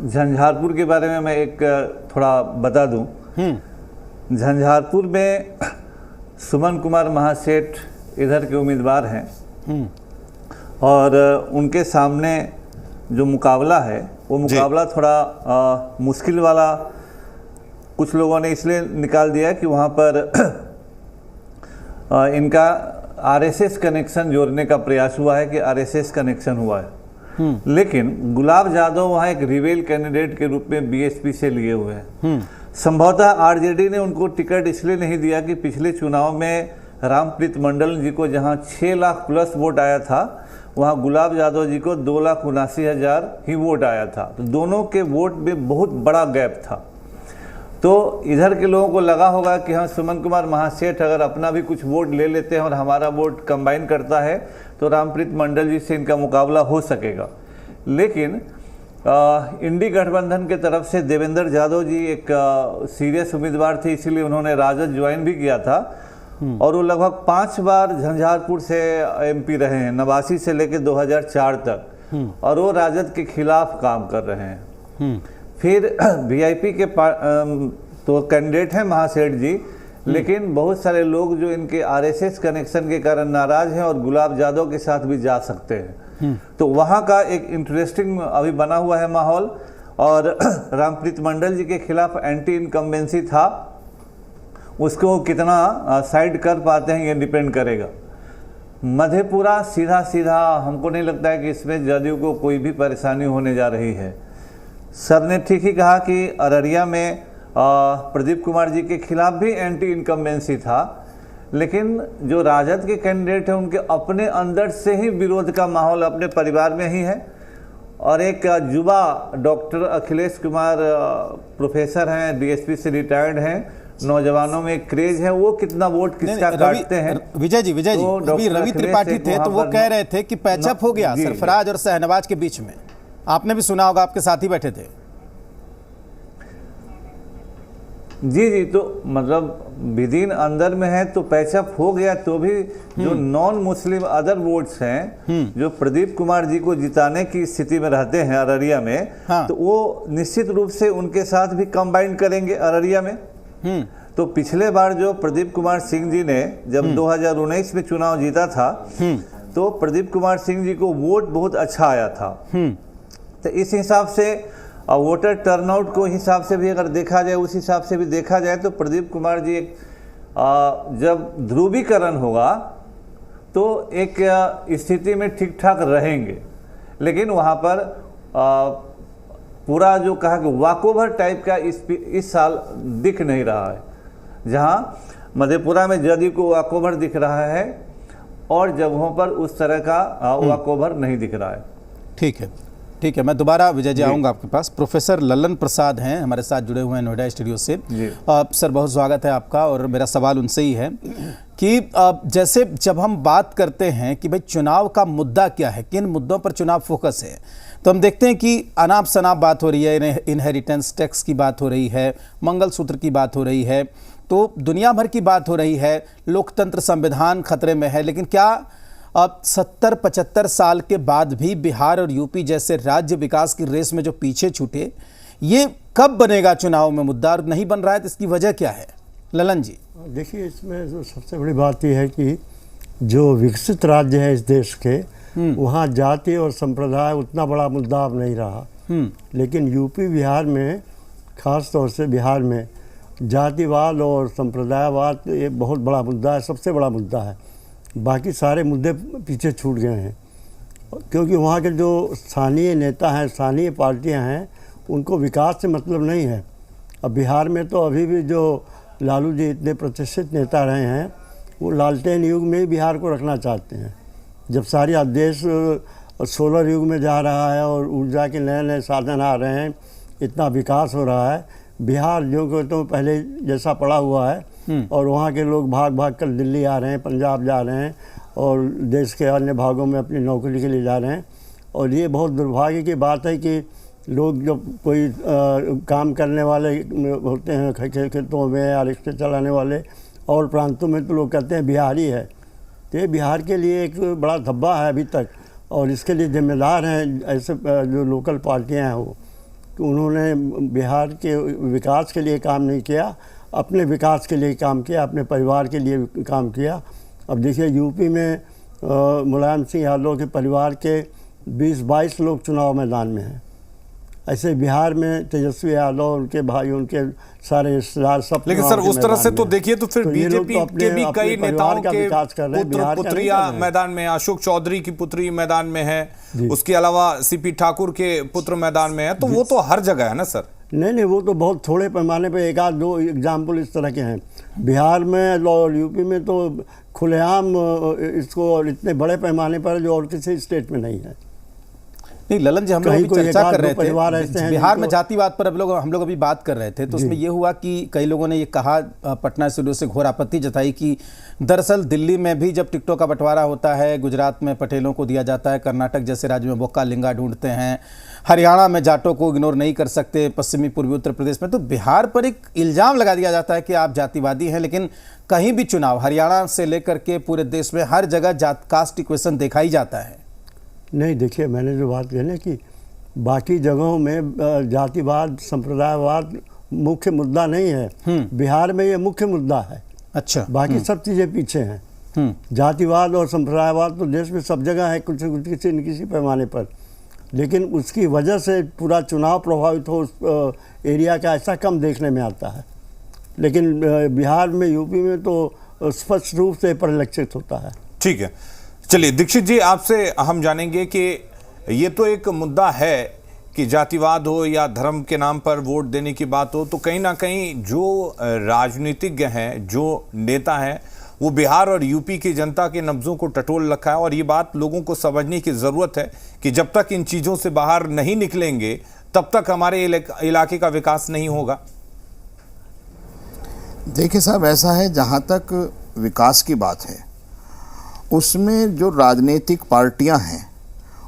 झंझारपुर के बारे में मैं एक थोड़ा बता दूं। झंझारपुर में सुमन कुमार महासेठ इधर के उम्मीदवार हैं और उनके सामने जो मुकाबला है वो मुकाबला थोड़ा मुश्किल वाला कुछ लोगों ने इसलिए निकाल दिया कि वहाँ पर इनका आरएसएस कनेक्शन जोड़ने का प्रयास हुआ है कि आरएसएस कनेक्शन हुआ है। लेकिन गुलाब यादव वहाँ एक रिवेल कैंडिडेट के रूप में बीएसपी से लिए हुए हैं। संभवतः आरजेडी ने उनको टिकट इसलिए नहीं दिया कि पिछले चुनाव में रामप्रीत मंडल जी को जहाँ 6 लाख प्लस वोट आया था, वहाँ गुलाब यादव जी को 2,79,000 ही वोट आया था। तो दोनों के वोट में बहुत बड़ा गैप था। तो इधर के लोगों को लगा होगा कि हाँ, सुमन कुमार महासेठ अगर अपना भी कुछ वोट ले लेते हैं और हमारा वोट कंबाइन करता है तो रामप्रीत मंडल जी से इनका मुकाबला हो सकेगा। लेकिन इंडी गठबंधन के तरफ से देवेंद्र यादव जी एक सीरियस उम्मीदवार थे, इसीलिए उन्होंने राजद ज्वाइन भी किया था और वो लगभग 5 बार झंझारपुर से एमपी रहे हैं, 89 से लेकर 2004 तक, और वो राजद के खिलाफ काम कर रहे हैं। फिर वीआईपी के तो कैंडिडेट हैं महासेठ जी, लेकिन बहुत सारे लोग जो इनके आरएसएस कनेक्शन के कारण नाराज हैं और गुलाब यादव के साथ भी जा सकते हैं। तो वहाँ का एक इंटरेस्टिंग अभी बना हुआ है माहौल। और रामप्रीत मंडल जी के खिलाफ एंटी इनकम्बेंसी था, उसको कितना साइड कर पाते हैं ये डिपेंड करेगा। मधेपुरा सीधा सीधा हमको नहीं लगता है कि इसमें जदयू को कोई भी परेशानी होने जा रही है। सर ने ठीक ही कहा कि अररिया में प्रदीप कुमार जी के खिलाफ भी एंटी इनकम्बेंसी था, लेकिन जो राजद के कैंडिडेट हैं उनके अपने अंदर से ही विरोध का माहौल अपने परिवार में ही है। और एक युवा डॉक्टर अखिलेश कुमार प्रोफेसर हैं, डीएसपी से रिटायर्ड हैं, नौजवानों में क्रेज है, वो कितना वोट किसका काटते हैं। विजय जी अभी रवि त्रिपाठी थे तो वो कह रहे थे कि पैचअप हो गया सरफराज और शहनवाज के बीच में। आपने भी सुना होगा, आपके साथ ही बैठे थे। जी, तो मतलब विदिन अंदर में है तो पैचअप हो गया, तो भी जो नॉन मुस्लिम अदर वोट्स हैं जो प्रदीप कुमार जी को जिताने की स्थिति में रहते हैं अररिया में, तो वो निश्चित रूप से उनके साथ भी कंबाइन करेंगे अररिया में। तो पिछले बार जो प्रदीप कुमार सिंह जी ने जब 2019 में चुनाव जीता था तो प्रदीप कुमार सिंह जी को वोट बहुत अच्छा आया था। तो इस हिसाब से वोटर टर्नआउट को हिसाब से भी अगर देखा जाए, उस हिसाब से भी देखा जाए तो प्रदीप कुमार जी जब ध्रुवीकरण होगा तो एक स्थिति में ठीक ठाक रहेंगे, लेकिन वहाँ पर पूरा जो कहा कि वॉकओवर टाइप का इस साल दिख नहीं रहा है। जहाँ मधेपुरा में जदयू को वॉकओवर दिख रहा है और जगहों पर उस तरह का वॉकओवर नहीं दिख रहा है। ठीक है, मैं दोबारा विजय जी आऊँगा आपके पास। प्रोफेसर ललन प्रसाद हैं हमारे साथ जुड़े हुए हैं नोएडा स्टूडियो से। सर बहुत स्वागत है आपका, और मेरा सवाल उनसे ही है कि जैसे जब हम बात करते हैं कि भाई चुनाव का मुद्दा क्या है, किन मुद्दों पर चुनाव फोकस है, तो हम देखते हैं कि अनाप शनाप बात हो रही है, इनहेरिटेंस टैक्स की बात हो रही है, मंगलसूत्र की बात हो रही है, तो दुनिया भर की बात हो रही है, लोकतंत्र संविधान खतरे में है। लेकिन क्या अब 70-75 साल के बाद भी बिहार और यूपी जैसे राज्य विकास की रेस में जो पीछे छूटे, ये कब बनेगा चुनाव में मुद्दा, और नहीं बन रहा है तो इसकी वजह क्या है? ललन जी देखिए, इसमें जो सबसे बड़ी बात यह है कि जो विकसित राज्य है इस देश के, वहाँ जाति और संप्रदाय उतना बड़ा मुद्दा अब नहीं रहा। लेकिन यूपी बिहार में, खास तौर से बिहार में, जातिवाद और संप्रदायवाद ये बहुत बड़ा मुद्दा है, सबसे बड़ा मुद्दा है। बाकी सारे मुद्दे पीछे छूट गए हैं, क्योंकि वहाँ के जो स्थानीय नेता हैं, स्थानीय पार्टियां हैं, उनको विकास से मतलब नहीं है। अब बिहार में तो अभी भी जो लालू जी इतने प्रतिष्ठित नेता रहे हैं, वो लालटेन युग में ही बिहार को रखना चाहते हैं। जब सारी देश सोलर युग में जा रहा है और ऊर्जा के नए नए साधन आ रहे हैं, इतना विकास हो रहा है, बिहार जो कि तो पहले जैसा पड़ा हुआ है, और वहाँ के लोग भाग भाग कर दिल्ली आ रहे हैं, पंजाब जा रहे हैं और देश के अन्य भागों में अपनी नौकरी के लिए जा रहे हैं। और ये बहुत दुर्भाग्य की बात है कि लोग जब कोई काम करने वाले होते हैं खेतों में या रिक्शे चलाने वाले और प्रांतों में, तो लोग कहते हैं बिहारी है। तो ये बिहार के लिए एक बड़ा धब्बा है अभी तक, और इसके लिए जिम्मेदार हैं ऐसे जो लोकल पार्टियाँ हैं वो, कि उन्होंने बिहार के विकास के लिए काम नहीं किया, अपने विकास के लिए काम किया, अपने परिवार के लिए काम किया। अब देखिए, यूपी में मुलायम सिंह यादव के परिवार के 20-22 लोग चुनाव मैदान में हैं। ऐसे बिहार में तेजस्वी यादव, उनके भाई, उनके सारे रिश्तेदार सब। लेकिन सर उस तरह से तो देखिए तो फिर बीजेपी के भी कई नेताओं के पुत्र पुत्रियां मैदान में, अशोक चौधरी की पुत्री मैदान में है, उसके अलावा सीपी ठाकुर के पुत्र मैदान में है, तो वो तो हर जगह है ना सर। नहीं, वो तो बहुत थोड़े पैमाने पे, एक आध दो एग्जाम्पल इस तरह के हैं। बिहार में और यूपी में तो खुलेआम इसको, और इतने बड़े पैमाने पर जो और किसी स्टेट में नहीं है। नहीं ललन जी, हम लोग अभी चर्चा कर रहे थे बिहार में जातिवाद पर, हम लोग अभी बात कर रहे थे, तो उसमें ये हुआ कि कई लोगों ने ये कहा, पटना स्टूडियो से घोर आपत्ति जताई कि दरअसल दिल्ली में भी जब टिकटों का बंटवारा होता है, गुजरात में पटेलों को दिया जाता है, कर्नाटक जैसे राज्य में बोक्का लिंगा ढूंढते हैं, हरियाणा में जाटों को इग्नोर नहीं कर सकते, पश्चिमी पूर्वी उत्तर प्रदेश में, तो बिहार पर एक इल्ज़ाम लगा दिया जाता है कि आप जातिवादी हैं। लेकिन कहीं भी चुनाव, हरियाणा से लेकर के पूरे देश में हर जगह जात कास्ट इक्वेशन देखा ही जाता है। नहीं, देखिए, मैंने जो बात कही ना कि बाकी जगहों में जातिवाद, संप्रदायवाद मुख्य मुद्दा नहीं है, बिहार में ये मुख्य मुद्दा है। अच्छा, बाकी सब चीज़ें पीछे हैं। जातिवाद और संप्रदायवाद तो देश में सब जगह है, कुछ किसी न किसी पैमाने पर, लेकिन उसकी वजह से पूरा चुनाव प्रभावित हो उस एरिया का, ऐसा कम देखने में आता है। लेकिन बिहार में, यूपी में तो स्पष्ट रूप से परिलक्षित होता है। ठीक है, चलिए दीक्षित जी, आपसे हम जानेंगे कि ये तो एक मुद्दा है कि जातिवाद हो या धर्म के नाम पर वोट देने की बात हो, तो कहीं ना कहीं जो राजनीतिज्ञ हैं, जो नेता हैं, वो बिहार और यूपी की जनता के नब्जों को टटोल रखा है। और ये बात लोगों को समझने की ज़रूरत है कि जब तक इन चीज़ों से बाहर नहीं निकलेंगे, तब तक हमारे इलाके का विकास नहीं होगा। देखिए साहब, ऐसा है, जहाँ तक विकास की बात है उसमें जो राजनीतिक पार्टियां हैं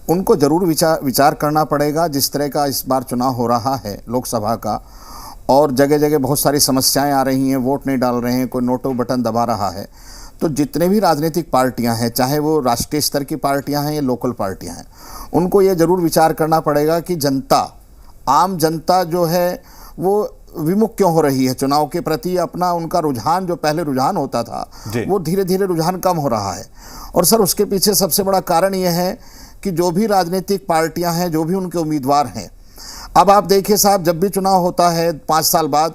उनको ज़रूर विचार करना पड़ेगा। जिस तरह का इस बार चुनाव हो रहा है लोकसभा का, और जगह जगह बहुत सारी समस्याएं आ रही हैं, वोट नहीं डाल रहे हैं, कोई नोटो बटन दबा रहा है, तो जितने भी राजनीतिक पार्टियां हैं, चाहे वो राष्ट्रीय स्तर की पार्टियां हैं या लोकल पार्टियां हैं, उनको ये ज़रूर विचार करना पड़ेगा कि जनता, आम जनता जो है वो विमुख क्यों हो रही है चुनाव के प्रति। अपना उनका रुझान, जो पहले रुझान होता था, वो धीरे धीरे रुझान कम हो रहा है। और सर, उसके पीछे सबसे बड़ा कारण यह है कि जो भी राजनीतिक पार्टियां हैं, जो भी उनके उम्मीदवार हैं, अब आप देखिए साहब, जब भी चुनाव होता है 5 साल बाद,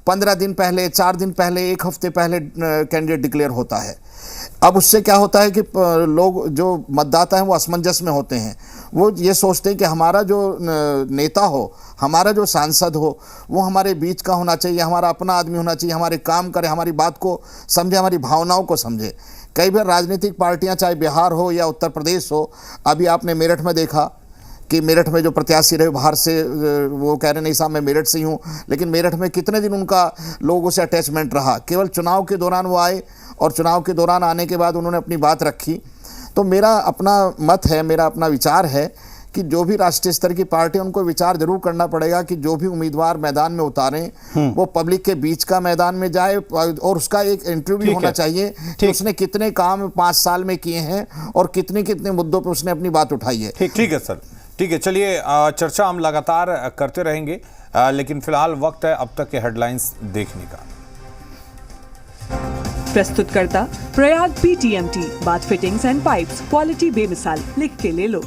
15 दिन पहले, 4 दिन पहले, 1 हफ्ते पहले कैंडिडेट डिक्लेयर होता है। अब उससे क्या होता है कि लोग, जो मतदाता हैं, वो असमंजस में होते हैं। वो ये सोचते हैं कि हमारा जो नेता हो, हमारा जो सांसद हो, वो हमारे बीच का होना चाहिए, हमारा अपना आदमी होना चाहिए, हमारे काम करे, हमारी बात को समझे, हमारी भावनाओं को समझे। कई बार राजनीतिक पार्टियां, चाहे बिहार हो या उत्तर प्रदेश हो, अभी आपने मेरठ में देखा कि मेरठ में जो प्रत्याशी रहे बाहर से, वो कह रहे नहीं साहब मैं मेरठ से ही हूँ, लेकिन मेरठ में कितने दिन उनका लोगों से अटैचमेंट रहा। केवल चुनाव के दौरान वो आए और चुनाव के दौरान आने के बाद उन्होंने अपनी बात रखी। तो मेरा अपना मत है, मेरा अपना विचार है कि जो भी राष्ट्रीय स्तर की पार्टी, उनको विचार जरूर करना पड़ेगा कि जो भी उम्मीदवार मैदान में उतारें वो पब्लिक के बीच का मैदान में जाए, और उसका एक इंटरव्यू भी होना चाहिए कि उसने कितने काम 5 साल में किए हैं और कितने कितने मुद्दों पर उसने अपनी बात उठाई है। ठीक है सर, ठीक है। चलिए, चर्चा हम लगातार करते रहेंगे, लेकिन फिलहाल वक्त है अब तक के हेडलाइंस देखने का। प्रस्तुतकर्ता Prayag PTMT, bath fittings and pipes, quality बेमिसाल, लिख के ले लो।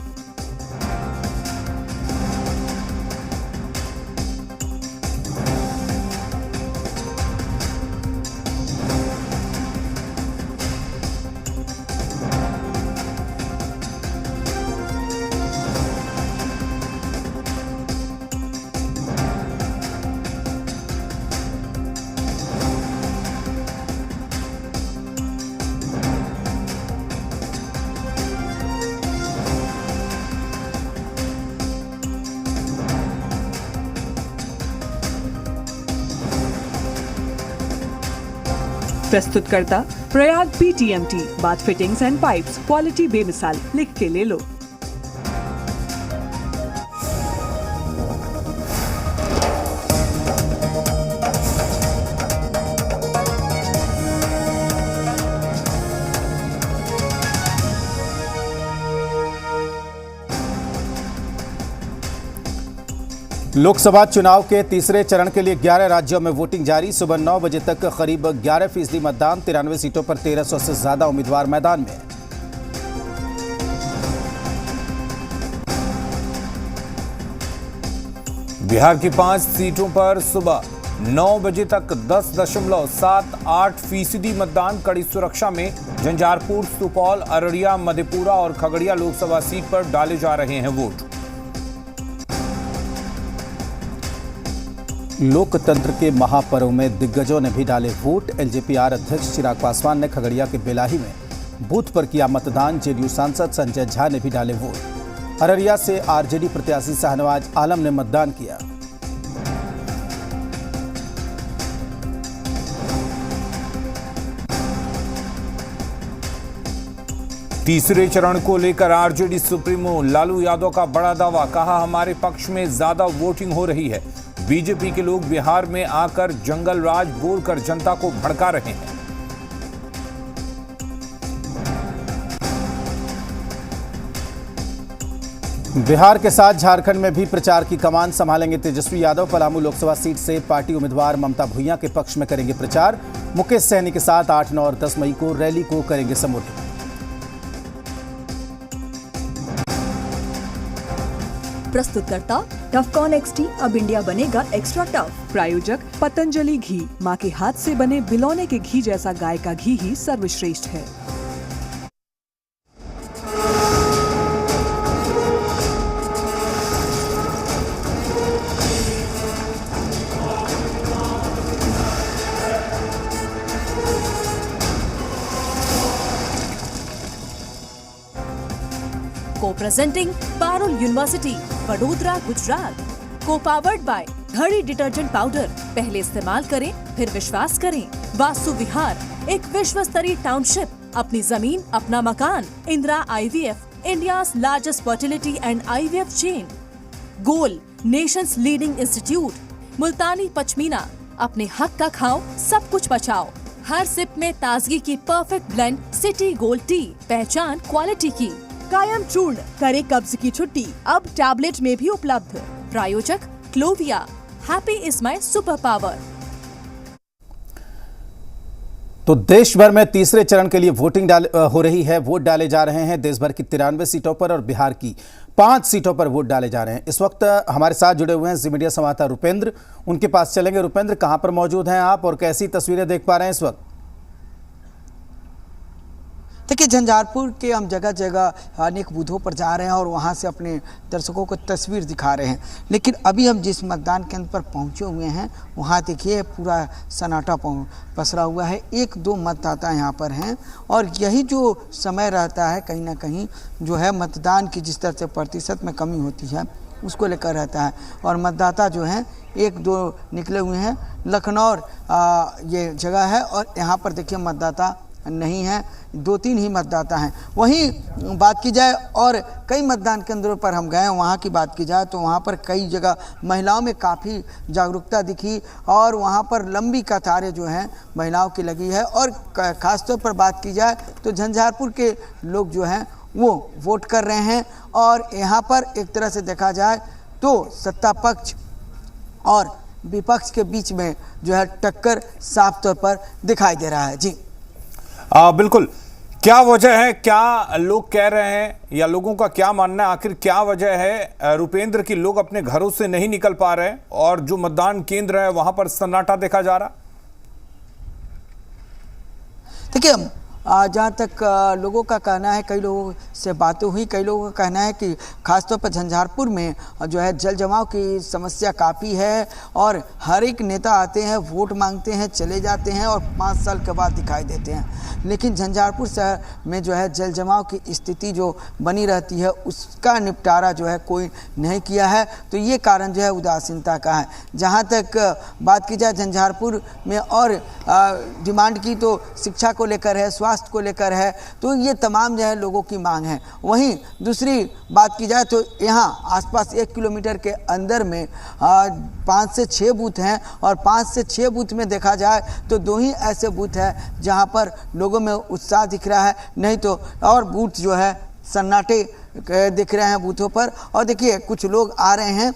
प्रस्तुतकर्ता Prayag PTMT, bath fittings and pipes, quality बेमिसाल, लिख के ले लो। लोकसभा चुनाव के तीसरे चरण के लिए 11 राज्यों में वोटिंग जारी। सुबह 9 बजे तक करीब 11% मतदान, 93 सीटों पर 1300 से ज्यादा उम्मीदवार मैदान में। बिहार की 5 सीटों पर सुबह 9 बजे तक 10.78% मतदान, कड़ी सुरक्षा में झंझारपुर, सुपौल, अररिया, मधेपुरा और खगड़िया लोकसभा सीट पर डाले जा रहे हैं वोट। लोकतंत्र के महापर्व में दिग्गजों ने भी डाले वोट। एलजेपीआर अध्यक्ष चिराग पासवान ने खगड़िया के बेलाही में बूथ पर किया मतदान। जेडीयू सांसद संजय झा ने भी डाले वोट। अररिया से आरजेडी प्रत्याशी शाहनवाज आलम ने मतदान किया। तीसरे चरण को लेकर आरजेडी सुप्रीमो लालू यादव का बड़ा दावा, कहा हमारे पक्ष में ज्यादा वोटिंग हो रही है। बीजेपी के लोग बिहार में आकर जंगल राज बोलकर जनता को भड़का रहे हैं। बिहार के साथ झारखंड में भी प्रचार की कमान संभालेंगे तेजस्वी यादव। पलामू लोकसभा सीट से पार्टी उम्मीदवार ममता भुइयां के पक्ष में करेंगे प्रचार। मुकेश सहनी के साथ 8, 9 और 10 मई को रैली को करेंगे संबोधित। प्रस्तुतकर्ता टफकॉन XT, अब इंडिया बनेगा एक्स्ट्रा टफ। प्रायोजक पतंजलि घी, माँ के हाथ से बने बिलौने के घी जैसा गाय का घी ही सर्वश्रेष्ठ है। Co-presenting Parul university, Vadodara, Gujarat. Co-powered by Ghadi detergent powder, पहले इस्तेमाल करें फिर विश्वास करें। वास्तु विहार, एक विश्व स्तरीय टाउनशिप, अपनी जमीन अपना मकान। Indira IVF, India's largest fertility and IVF chain. Goal, nation's leading institute. Multani pashmina, अपने हक का खाओ, सब कुछ बचाओ। हर सिप में ताजगी की perfect blend city gold tea, पहचान क्वालिटी की। कायम चूर्ण, करे कब्ज की छुट्टी, अब टैबलेट में भी उपलब्ध। प्रायोजक Clovia, happy is my super power. तो देश भर में तीसरे चरण के लिए वोटिंग हो रही है। वोट डाले जा रहे हैं देश भर की 93 सीटों पर और बिहार की 5 सीटों पर वोट डाले जा रहे हैं। इस वक्त हमारे साथ जुड़े हुए हैं जी मीडिया संवाददाता रुपेंद्र, उनके पास चलेंगे। रुपेंद्र, कहां पर मौजूद हैं आप और कैसी तस्वीरें देख पा रहे हैं इस वक्त? देखिए, झंझारपुर के हम जगह जगह अनेक बूथों पर जा रहे हैं और वहां से अपने दर्शकों को तस्वीर दिखा रहे हैं। लेकिन अभी हम जिस मतदान केंद्र पर पहुंचे हुए हैं वहां देखिए पूरा सन्नाटा पसरा हुआ है। 1-2 मतदाता यहां पर हैं और यही जो समय रहता है कहीं ना कहीं जो है मतदान की जिस तरह से प्रतिशत में कमी होती है उसको लेकर रहता है। और मतदाता जो हैं 1-2 निकले हुए हैं। लखनऊ ये जगह है और यहाँ पर देखिए मतदाता नहीं है, 2-3 ही मतदाता हैं। वहीं बात की जाए और कई मतदान केंद्रों पर हम गए, वहाँ की बात की जाए तो वहाँ पर कई जगह महिलाओं में काफ़ी जागरूकता दिखी और वहाँ पर लंबी कतारें जो हैं महिलाओं की लगी है। और ख़ासतौर पर बात की जाए तो झंझारपुर के लोग जो हैं वो वोट कर रहे हैं। और यहाँ पर एक तरह से देखा जाए तो सत्ता पक्ष और विपक्ष के बीच में जो है टक्कर साफ तौर पर दिखाई दे रहा है। जी बिल्कुल, क्या वजह है, क्या लोग कह रहे हैं या लोगों का क्या मानना है, आखिर क्या वजह है रुपेंद्र की लोग अपने घरों से नहीं निकल पा रहे हैं और जो मतदान केंद्र है वहां पर सन्नाटा देखा जा रहा? देखिए, जहाँ तक लोगों का कहना है, कई लोगों से बातें हुई, कई लोगों का कहना है कि खासतौर पर झंझारपुर में जो है जल जमाव की समस्या काफ़ी है और हर एक नेता आते हैं, वोट मांगते हैं, चले जाते हैं और 5 साल के बाद दिखाई देते हैं। लेकिन झंझारपुर शहर में जो है जल जमाव की स्थिति जो बनी रहती है उसका निपटारा जो है कोई नहीं किया है, तो ये कारण जो है उदासीनता का है। जहाँ तक बात की जाए झंझारपुर में और डिमांड की तो शिक्षा को लेकर है, स्वास्थ्य को लेकर है, तो ये तमाम जो है लोगों की मांग है। वहीं दूसरी बात की जाए तो यहाँ आसपास 1 किलोमीटर के अंदर में 5 से 6 बूथ हैं और 5 से 6 बूथ में देखा जाए तो 2 ही ऐसे बूथ हैं जहाँ पर लोगों में उत्साह दिख रहा है, नहीं तो और बूथ जो है सन्नाटे दिख रहे हैं बूथों पर। और देखिए कुछ लोग आ रहे हैं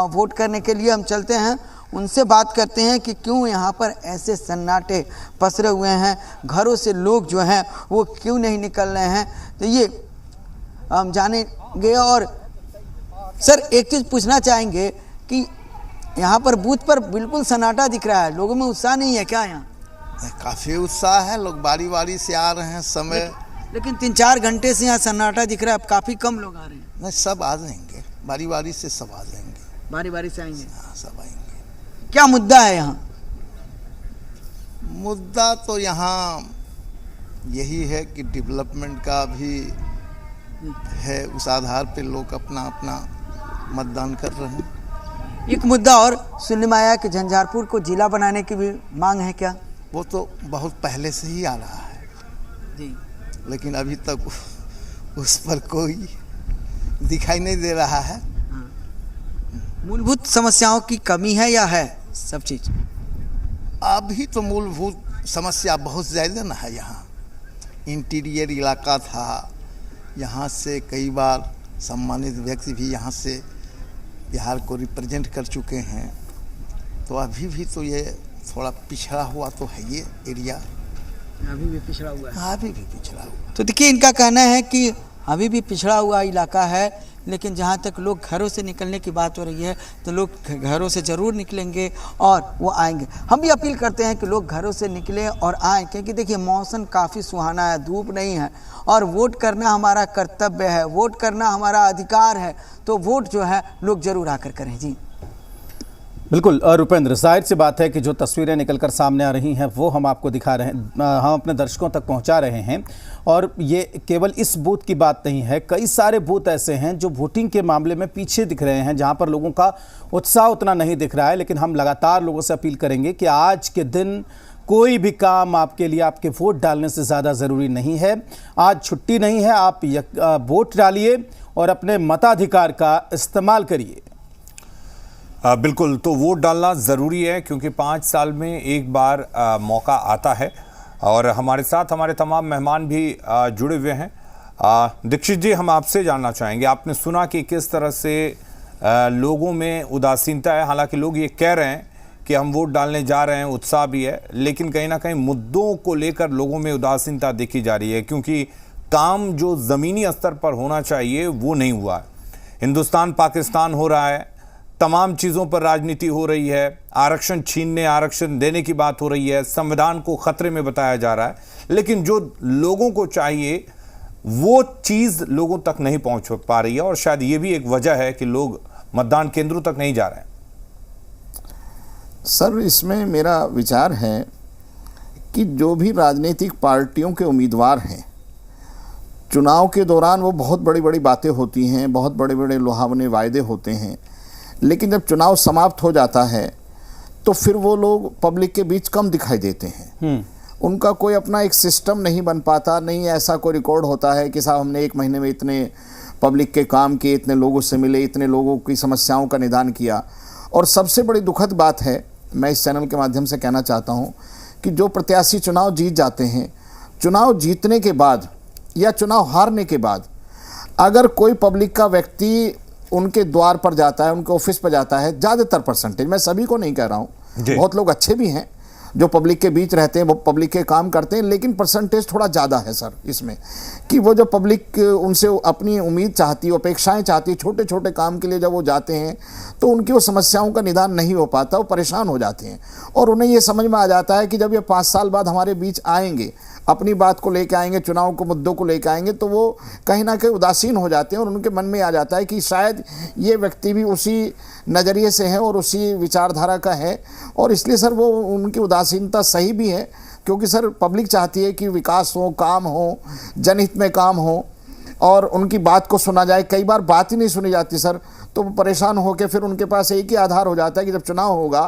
वोट करने के लिए, हम चलते हैं उनसे बात करते हैं कि क्यों यहाँ पर ऐसे सन्नाटे पसरे हुए हैं, घरों से लोग जो हैं वो क्यों नहीं निकल रहे हैं, तो ये हम जानेंगे। और सर एक चीज़ पूछना चाहेंगे कि यहाँ पर बूथ पर बिल्कुल सन्नाटा दिख रहा है, लोगों में उत्साह नहीं है क्या? यहाँ काफ़ी उत्साह है, लोग बारी बारी से आ रहे हैं समय, लेकिन 3-4 घंटे से यहाँ सन्नाटा दिख रहा है, अब काफ़ी कम लोग आ रहे हैं। नहीं, सब आ जाएंगे, बारी बारी से सब आ जाएंगे, बारी बारी से आएंगे। हाँ, सब आएंगे। क्या मुद्दा है यहाँ? मुद्दा तो यहाँ यही है कि डेवलपमेंट का भी है, उस आधार पे लोग अपना अपना मतदान कर रहे हैं। एक मुद्दा और सुनने में आया कि झंझारपुर को जिला बनाने की भी मांग है क्या? वो तो बहुत पहले से ही आ रहा है जी, लेकिन अभी तक उस पर कोई दिखाई नहीं दे रहा है। मूलभूत समस्याओं की कमी है या है सब चीज़? अभी तो मूलभूत समस्या बहुत ज़्यादा ना है। यहाँ इंटीरियर इलाका था, यहाँ से कई बार सम्मानित व्यक्ति भी यहाँ से बिहार को रिप्रेजेंट कर चुके हैं, तो अभी भी तो ये थोड़ा पिछड़ा हुआ तो है ये एरिया, अभी भी पिछड़ा हुआ है। अभी भी पिछड़ा हुआ। तो देखिए इनका कहना है कि अभी भी पिछड़ा हुआ इलाका है, लेकिन जहाँ तक लोग घरों से निकलने की बात हो रही है तो लोग घरों से ज़रूर निकलेंगे और वो आएंगे। हम भी अपील करते हैं कि लोग घरों से निकलें और आएँ, क्योंकि देखिए मौसम काफ़ी सुहाना है, धूप नहीं है और वोट करना हमारा कर्तव्य है, वोट करना हमारा अधिकार है, तो वोट जो है लोग ज़रूर आकर करें। जी बिल्कुल रुपेंद्र, जाहिर सी बात है कि जो तस्वीरें निकलकर सामने आ रही हैं वो हम आपको दिखा रहे हैं, हम अपने दर्शकों तक पहुंचा रहे हैं। और ये केवल इस बूथ की बात नहीं है, कई सारे बूथ ऐसे हैं जो वोटिंग के मामले में पीछे दिख रहे हैं, जहां पर लोगों का उत्साह उतना नहीं दिख रहा है। लेकिन हम लगातार लोगों से अपील करेंगे कि आज के दिन कोई भी काम आपके लिए आपके वोट डालने से ज़्यादा ज़रूरी नहीं है। आज छुट्टी नहीं है, आप वोट डालिए और अपने मताधिकार का इस्तेमाल करिए। बिल्कुल, तो वोट डालना ज़रूरी है क्योंकि 5 साल में एक बार मौका आता है। और हमारे साथ हमारे तमाम मेहमान भी जुड़े हुए हैं। दीक्षित जी, हम आपसे जानना चाहेंगे, आपने सुना कि किस तरह से लोगों में उदासीनता है। हालांकि लोग ये कह रहे हैं कि हम वोट डालने जा रहे हैं, उत्साह भी है, लेकिन कहीं ना कहीं मुद्दों को लेकर लोगों में उदासीनता देखी जा रही है क्योंकि काम जो ज़मीनी स्तर पर होना चाहिए वो नहीं हुआ है। हिंदुस्तान पाकिस्तान हो रहा है, तमाम चीज़ों पर राजनीति हो रही है, आरक्षण छीनने आरक्षण देने की बात हो रही है, संविधान को खतरे में बताया जा रहा है, लेकिन जो लोगों को चाहिए वो चीज़ लोगों तक नहीं पहुंच पा रही है। और शायद ये भी एक वजह है कि लोग मतदान केंद्रों तक नहीं जा रहे हैं। सर, इसमें मेरा विचार है कि जो भी राजनीतिक पार्टियों के उम्मीदवार हैं, चुनाव के दौरान वो बहुत बड़ी बड़ी बातें होती हैं, बहुत बड़े बड़े लुभावने वायदे होते हैं, लेकिन जब चुनाव समाप्त हो जाता है तो फिर वो लोग पब्लिक के बीच कम दिखाई देते हैं। उनका कोई अपना एक सिस्टम नहीं बन पाता, नहीं ऐसा कोई रिकॉर्ड होता है कि साहब हमने 1 महीने में इतने पब्लिक के काम किए, इतने लोगों से मिले, इतने लोगों की समस्याओं का निदान किया। और सबसे बड़ी दुखद बात है, मैं इस चैनल के माध्यम से कहना चाहता हूँ कि जो प्रत्याशी चुनाव जीत जाते हैं, चुनाव जीतने के बाद या चुनाव हारने के बाद अगर कोई पब्लिक का व्यक्ति उनके द्वार पर जाता है, उनके ऑफिस पर जाता है, ज़्यादातर परसेंटेज, मैं सभी को नहीं कह रहा हूँ, बहुत लोग अच्छे भी हैं जो पब्लिक के बीच रहते हैं, वो पब्लिक के काम करते हैं, लेकिन परसेंटेज थोड़ा ज़्यादा है सर इसमें कि वो जो पब्लिक उनसे अपनी उम्मीद चाहती है, अपेक्षाएं चाहती है, छोटे छोटे काम के लिए जब वो जाते हैं तो उनकी वो समस्याओं का निदान नहीं हो पाता, वो परेशान हो जाते हैं। और उन्हें ये समझ में आ जाता है कि जब ये 5 साल बाद हमारे बीच आएंगे, अपनी बात को लेकर आएंगे, चुनाव को मुद्दों को लेकर आएंगे, तो वो कहीं ना कहीं उदासीन हो जाते हैं और उनके मन में आ जाता है कि शायद ये व्यक्ति भी उसी नज़रिए से है और उसी विचारधारा का है। और इसलिए सर वो उनकी उदासीनता सही भी है क्योंकि सर पब्लिक चाहती है कि विकास हो, काम हो, जनहित में काम हो और उनकी बात को सुना जाए। कई बार बात ही नहीं सुनी जाती सर, तो वो परेशान होकर फिर उनके पास एक ही आधार हो जाता है कि जब चुनाव होगा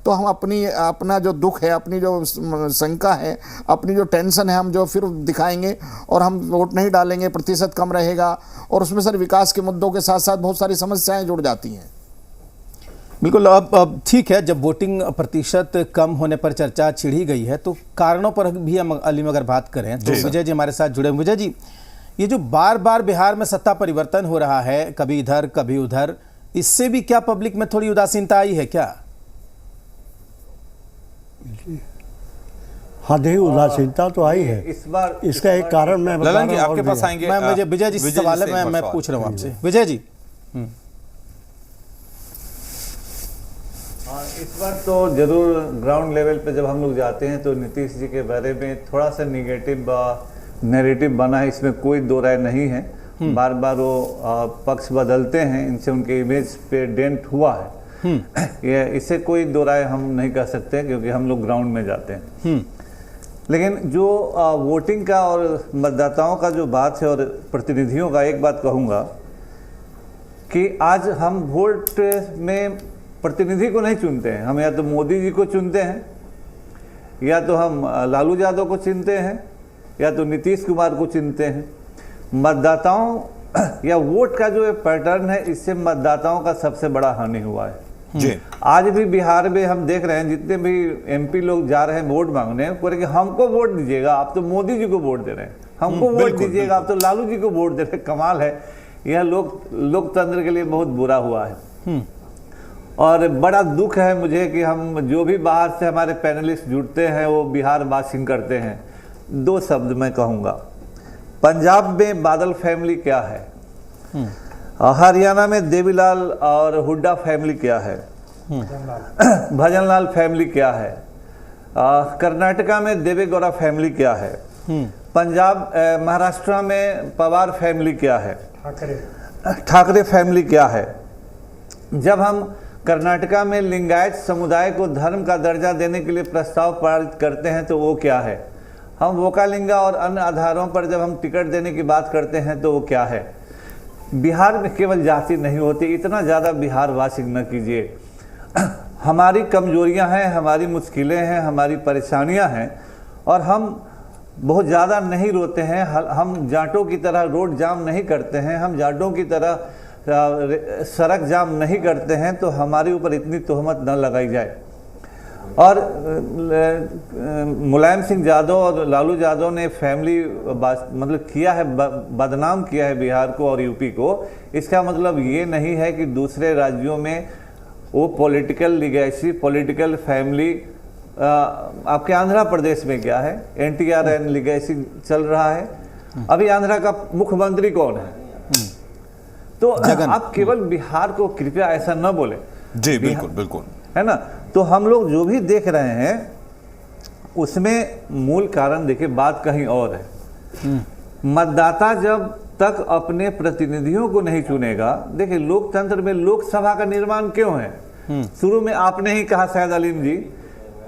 तो हम अपना जो दुख है, अपनी जो शंका है, अपनी जो टेंशन है, हम जो फिर दिखाएंगे और हम वोट नहीं डालेंगे, प्रतिशत कम रहेगा। और उसमें सर विकास के मुद्दों के साथ साथ बहुत सारी समस्याएं जुड़ जाती हैं। बिल्कुल, अब ठीक है, जब वोटिंग प्रतिशत कम होने पर चर्चा छिड़ी गई है तो कारणों पर भी हम अली अगर बात करें तो विजय जी हमारे साथ जुड़े। विजय जी, ये जो बार बार बिहार में सत्ता परिवर्तन हो रहा है, कभी इधर कभी उधर, इससे भी क्या पब्लिक में थोड़ी उदासीनता आई है क्या? हाँ, देखिए उदासीनता तो आई है। इस बार इसका एक कारण मैं बता रहा हूं, आपके पास आएंगे। मैं मुझे विजय जी से सवाल है, मैं पूछ रहा हूँ आपसे विजय जी। इस बार तो जरूर ग्राउंड लेवल पे जब हम लोग जाते हैं तो नीतीश जी के बारे में थोड़ा सा निगेटिव नैरेटिव बना है, इसमें कोई दो राय नहीं है। बार बार वो पक्ष बदलते हैं, इनसे उनके इमेज पे डेंट हुआ है। ये इससे कोई दो राय हम नहीं कह सकते क्योंकि हम लोग ग्राउंड में जाते हैं। लेकिन जो वोटिंग का और मतदाताओं का जो बात है और प्रतिनिधियों का, एक बात कहूँगा कि आज हम वोट में प्रतिनिधि को नहीं चुनते हैं, हम या तो मोदी जी को चुनते हैं, या तो हम लालू यादव को चुनते हैं, या तो नीतीश कुमार को चुनते हैं। मतदाताओं या वोट का जो पैटर्न है, इससे मतदाताओं का सबसे बड़ा हानि हुआ है जी। आज भी बिहार में हम देख रहे हैं जितने भी एमपी लोग जा रहे हैं वोट मांगने, कि हमको वोट दीजिएगा, आप तो मोदी जी को वोट दे रहे हैं, हमको वोट दीजिएगा, आप तो लालू जी को वोट दे रहे हैं। कमाल है, यह लोकतंत्र के लिए बहुत बुरा हुआ है। और बड़ा दुख है मुझे कि हम जो भी बाहर से हमारे पैनलिस्ट जुड़ते हैं वो बिहार वासिंग करते हैं। 2 शब्द मैं कहूँगा, पंजाब में बादल फैमिली क्या है, हरियाणा में देवीलाल और हुड्डा फैमिली क्या है, भजनलाल फैमिली क्या है, कर्नाटका में देवेगौड़ा फैमिली क्या है, पंजाब महाराष्ट्र में पवार फैमिली क्या है, ठाकरे फैमिली क्या है। जब हम कर्नाटका में लिंगायत समुदाय को धर्म का दर्जा देने के लिए प्रस्ताव पारित करते हैं तो वो क्या है? हम वोकालिंगा और अन्य आधारों पर जब हम टिकट देने की बात करते हैं तो वो क्या है? बिहार में केवल जाति नहीं होती, इतना ज़्यादा बिहारवासी न कीजिए। हमारी कमजोरियां हैं, हमारी मुश्किलें हैं, हमारी परेशानियां हैं और हम बहुत ज़्यादा नहीं रोते हैं। हम जाटों की तरह रोड जाम नहीं करते हैं, हम जाटों की तरह सड़क जाम नहीं करते हैं, तो हमारे ऊपर इतनी तोहमत न लगाई जाए। और मुलायम सिंह यादव और लालू यादव ने फैमिली मतलब किया है, बदनाम किया है बिहार को और यूपी को। इसका मतलब ये नहीं है कि दूसरे राज्यों में वो पॉलिटिकल लिगेसी, पॉलिटिकल फैमिली, आपके आंध्र प्रदेश में क्या है, एनटीआर एंड लिगेसी चल रहा है। अभी आंध्र का मुख्यमंत्री कौन है? तो आप केवल बिहार को कृपया ऐसा न बोले। जी बिल्कुल बिल्कुल, है ना। तो हम लोग जो भी देख रहे हैं उसमें मूल कारण देखिए, बात कहीं और है। मतदाता जब तक अपने प्रतिनिधियों को नहीं चुनेगा, देखिए लोकतंत्र में लोकसभा का निर्माण क्यों है? शुरू में आपने ही कहा शायद अलीम जी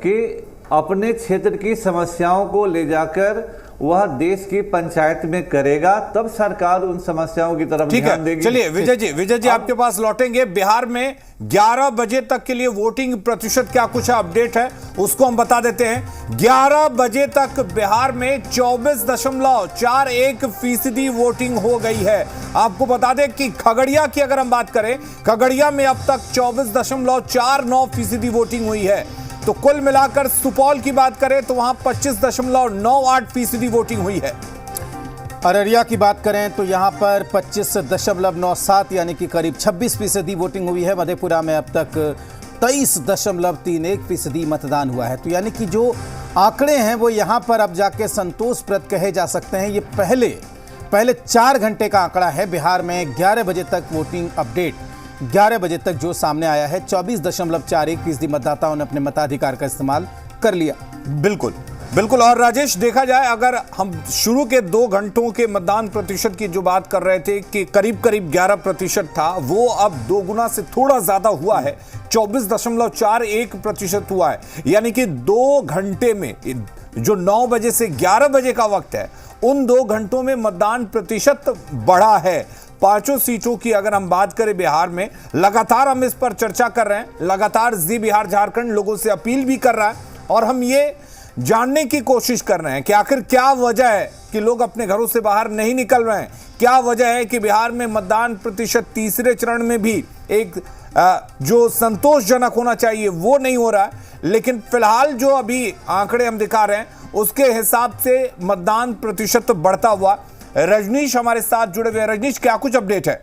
कि अपने क्षेत्र की समस्याओं को ले जाकर वह देश की पंचायत में करेगा, तब सरकार उन समस्याओं की तरफ ध्यान देगी। चलिए विजय जी आपके पास लौटेंगे। बिहार में 11 बजे तक के लिए वोटिंग प्रतिशत क्या कुछ अपडेट है उसको हम बता देते हैं। 11 बजे तक बिहार में 24.41% वोटिंग हो गई है। आपको बता दें कि खगड़िया की अगर हम बात करें, खगड़िया में अब तक 24.49% वोटिंग हुई है। तो कुल मिलाकर सुपौल की बात करें तो वहां 25.98% वोटिंग हुई है। अररिया की बात करें तो यहां पर 25.97 यानी कि करीब 26% वोटिंग हुई है। मधेपुरा में अब तक 23.31% मतदान हुआ है। तो यानी कि जो आंकड़े हैं वो यहां पर अब जाके संतोषप्रद कहे जा सकते हैं। ये पहले 4 घंटे का आंकड़ा है। बिहार में 11 बजे तक वोटिंग अपडेट 11 बजे तक जो सामने आया है, 24.41% मतदाताओं ने अपने मताधिकार का इस्तेमाल कर लिया। बिल्कुल बिल्कुल। और राजेश, देखा जाए अगर हम शुरू के 2 घंटों के मतदान प्रतिशत की जो बात कर रहे थे कि करीब 11% था, वो अब 2 गुना से थोड़ा ज्यादा हुआ है, 24.41% हुआ है। यानी कि 2 घंटे में, जो 9 बजे से 11 बजे का वक्त है, उन 2 घंटों में मतदान प्रतिशत बढ़ा है। 5 सीटों की अगर हम बात करें बिहार में, लगातार हम इस पर चर्चा कर रहे हैं, लगातार जी बिहार झारखंड लोगों से अपील भी कर रहा है और हम ये जानने की कोशिश कर रहे हैं कि आखिर क्या वजह है कि लोग अपने घरों से बाहर नहीं निकल रहे हैं। क्या वजह है कि बिहार में मतदान प्रतिशत तीसरे चरण में भी एक जो संतोषजनक होना चाहिए वो नहीं हो रहा है। लेकिन फिलहाल जो अभी आंकड़े हम दिखा रहे हैं उसके हिसाब से मतदान प्रतिशत बढ़ता हुआ। रजनीश हमारे साथ जुड़े हुए हैं। रजनीश, क्या कुछ अपडेट है?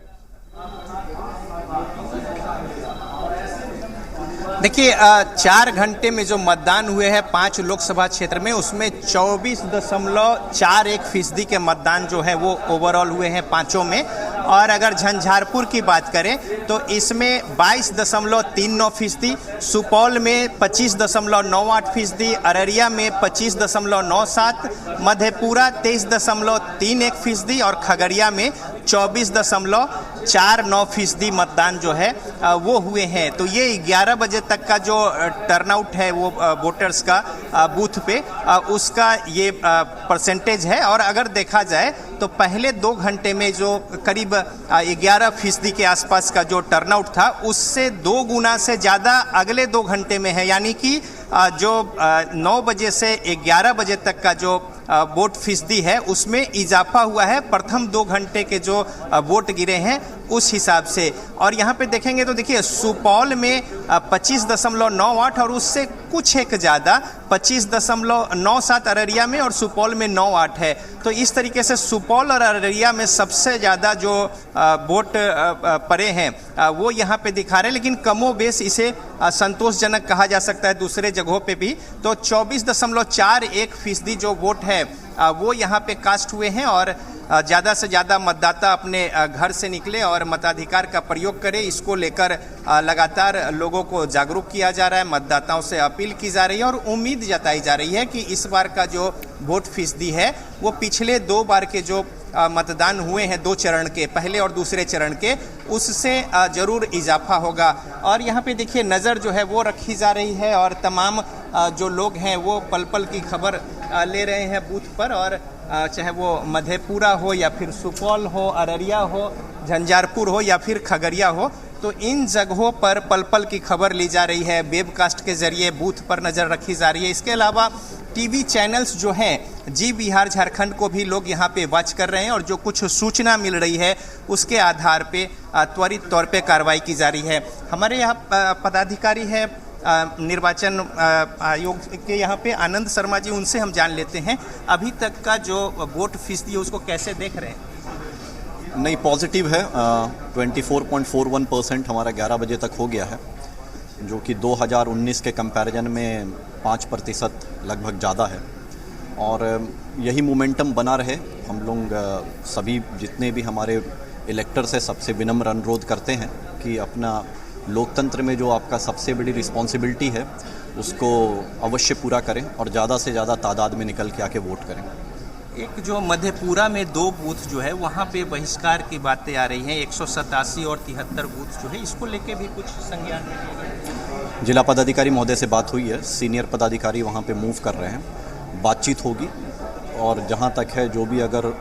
देखिए, 4 घंटे में जो मतदान हुए हैं 5 लोकसभा क्षेत्र में, उसमें 24.41% के मतदान जो है वो ओवरऑल हुए हैं 5 में। और अगर झंझारपुर की बात करें तो इसमें 22.39%, सुपौल में 25.98%, अररिया में 25.97%, मधेपुरा 23.31% और खगड़िया में 24.49% मतदान जो है वो हुए हैं। तो ये 11 बजे तक का जो टर्नआउट है वो वोटर्स का बूथ पे, उसका ये परसेंटेज है। और अगर देखा जाए तो पहले 2 घंटे में जो करीब 11% के आसपास का जो टर्नआउट था, उससे 2 गुना से ज़्यादा अगले 2 घंटे में है। यानी कि जो 9 बजे से 11 बजे तक का जो वोट फीसदी है उसमें इजाफा हुआ है। प्रथम 2 घंटे के जो वोट गिरे हैं उस हिसाब से। और यहाँ पे देखेंगे तो देखिए, सुपौल में 25.98 और उससे कुछ एक ज़्यादा 25.97 अररिया में और सुपौल में 98 है। तो इस तरीके से सुपौल और अररिया में सबसे ज़्यादा जो वोट पड़े हैं वो यहाँ पे दिखा रहे हैं। लेकिन कमोबेश इसे संतोषजनक कहा जा सकता है दूसरे जगहों पे भी। तो 24.41% जो वोट है वो यहाँ पे कास्ट हुए हैं। और ज़्यादा से ज़्यादा मतदाता अपने घर से निकले और मताधिकार का प्रयोग करें, इसको लेकर लगातार लोगों को जागरूक किया जा रहा है, मतदाताओं से अपील की जा रही है और उम्मीद जताई जा रही है कि इस बार का जो वोट फीसदी है वो पिछले 2 बार के जो मतदान हुए हैं 2 चरण के, पहले और दूसरे चरण के, उससे जरूर इजाफा होगा। और यहाँ पे देखिए नज़र जो है वो रखी जा रही है और तमाम जो लोग हैं वो पल पल की खबर ले रहे हैं बूथ पर, और चाहे वो मधेपुरा हो या फिर सुपौल हो, अररिया हो, झंझारपुर हो या फिर खगड़िया हो, तो इन जगहों पर पल पल की खबर ली जा रही है। वेबकास्ट के जरिए बूथ पर नज़र रखी जा रही है। इसके अलावा टीवी चैनल्स जो हैं जी बिहार झारखंड को भी लोग यहाँ पे वॉच कर रहे हैं, और जो कुछ सूचना मिल रही है उसके आधार पे त्वरित तौर पे कार्रवाई की जा रही है। हमारे यहाँ पदाधिकारी है निर्वाचन आयोग के यहाँ पे आनंद शर्मा जी, उनसे हम जान लेते हैं अभी तक का जो वोट फीसदी है उसको कैसे देख रहे हैं। नहीं, पॉजिटिव है। 24.41% हमारा 11 बजे तक हो गया है, जो कि 2019 के कंपैरिजन में 5% लगभग ज़्यादा है, और यही मोमेंटम बना रहे। हम लोग सभी जितने भी हमारे इलेक्टर्स हैं सबसे विनम्र अनुरोध करते हैं कि अपना लोकतंत्र में जो आपका सबसे बड़ी रिस्पॉन्सिबिलिटी है उसको अवश्य पूरा करें और ज़्यादा से ज़्यादा तादाद में निकल के आके वोट करें। एक जो मधेपुरा में 2 बूथ जो है वहाँ पे बहिष्कार की बातें आ रही हैं, 187 और 73 बूथ जो है, इसको लेके भी कुछ संज्ञान? जिला पदाधिकारी महोदय से बात हुई है, सीनियर पदाधिकारी वहाँ पे मूव कर रहे हैं, बातचीत होगी, और जहाँ तक है जो भी अगर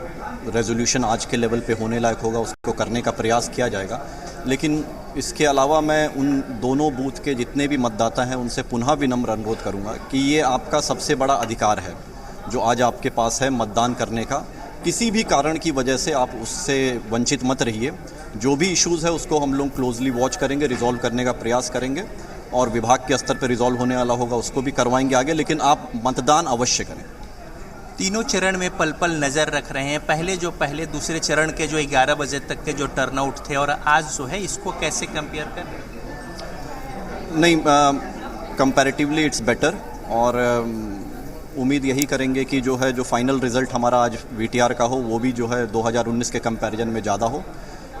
रेजोल्यूशन आज के लेवल पे होने लायक होगा उसको करने का प्रयास किया जाएगा। लेकिन इसके अलावा मैं उन दोनों बूथ के जितने भी मतदाता हैं उनसे पुनः विनम्र अनुरोध करूँगा कि ये आपका सबसे बड़ा अधिकार है जो आज आपके पास है मतदान करने का। किसी भी कारण की वजह से आप उससे वंचित मत रहिए। जो भी इश्यूज़ है उसको हम लोग क्लोजली वॉच करेंगे, रिजॉल्व करने का प्रयास करेंगे, और विभाग के स्तर पर रिजॉल्व होने वाला होगा उसको भी करवाएंगे आगे, लेकिन आप मतदान अवश्य करें। तीनों चरण में पल पल नज़र रख रहे हैं। पहले दूसरे चरण के जो 11 बजे तक के जो टर्नआउट थे और आज जो है, इसको कैसे कंपेयर करें? नहीं, कंपैरेटिवली इट्स बेटर, और उम्मीद यही करेंगे कि जो है जो फाइनल रिज़ल्ट हमारा आज वीटीआर का हो वो भी जो है 2019 के कंपैरिजन में ज़्यादा हो।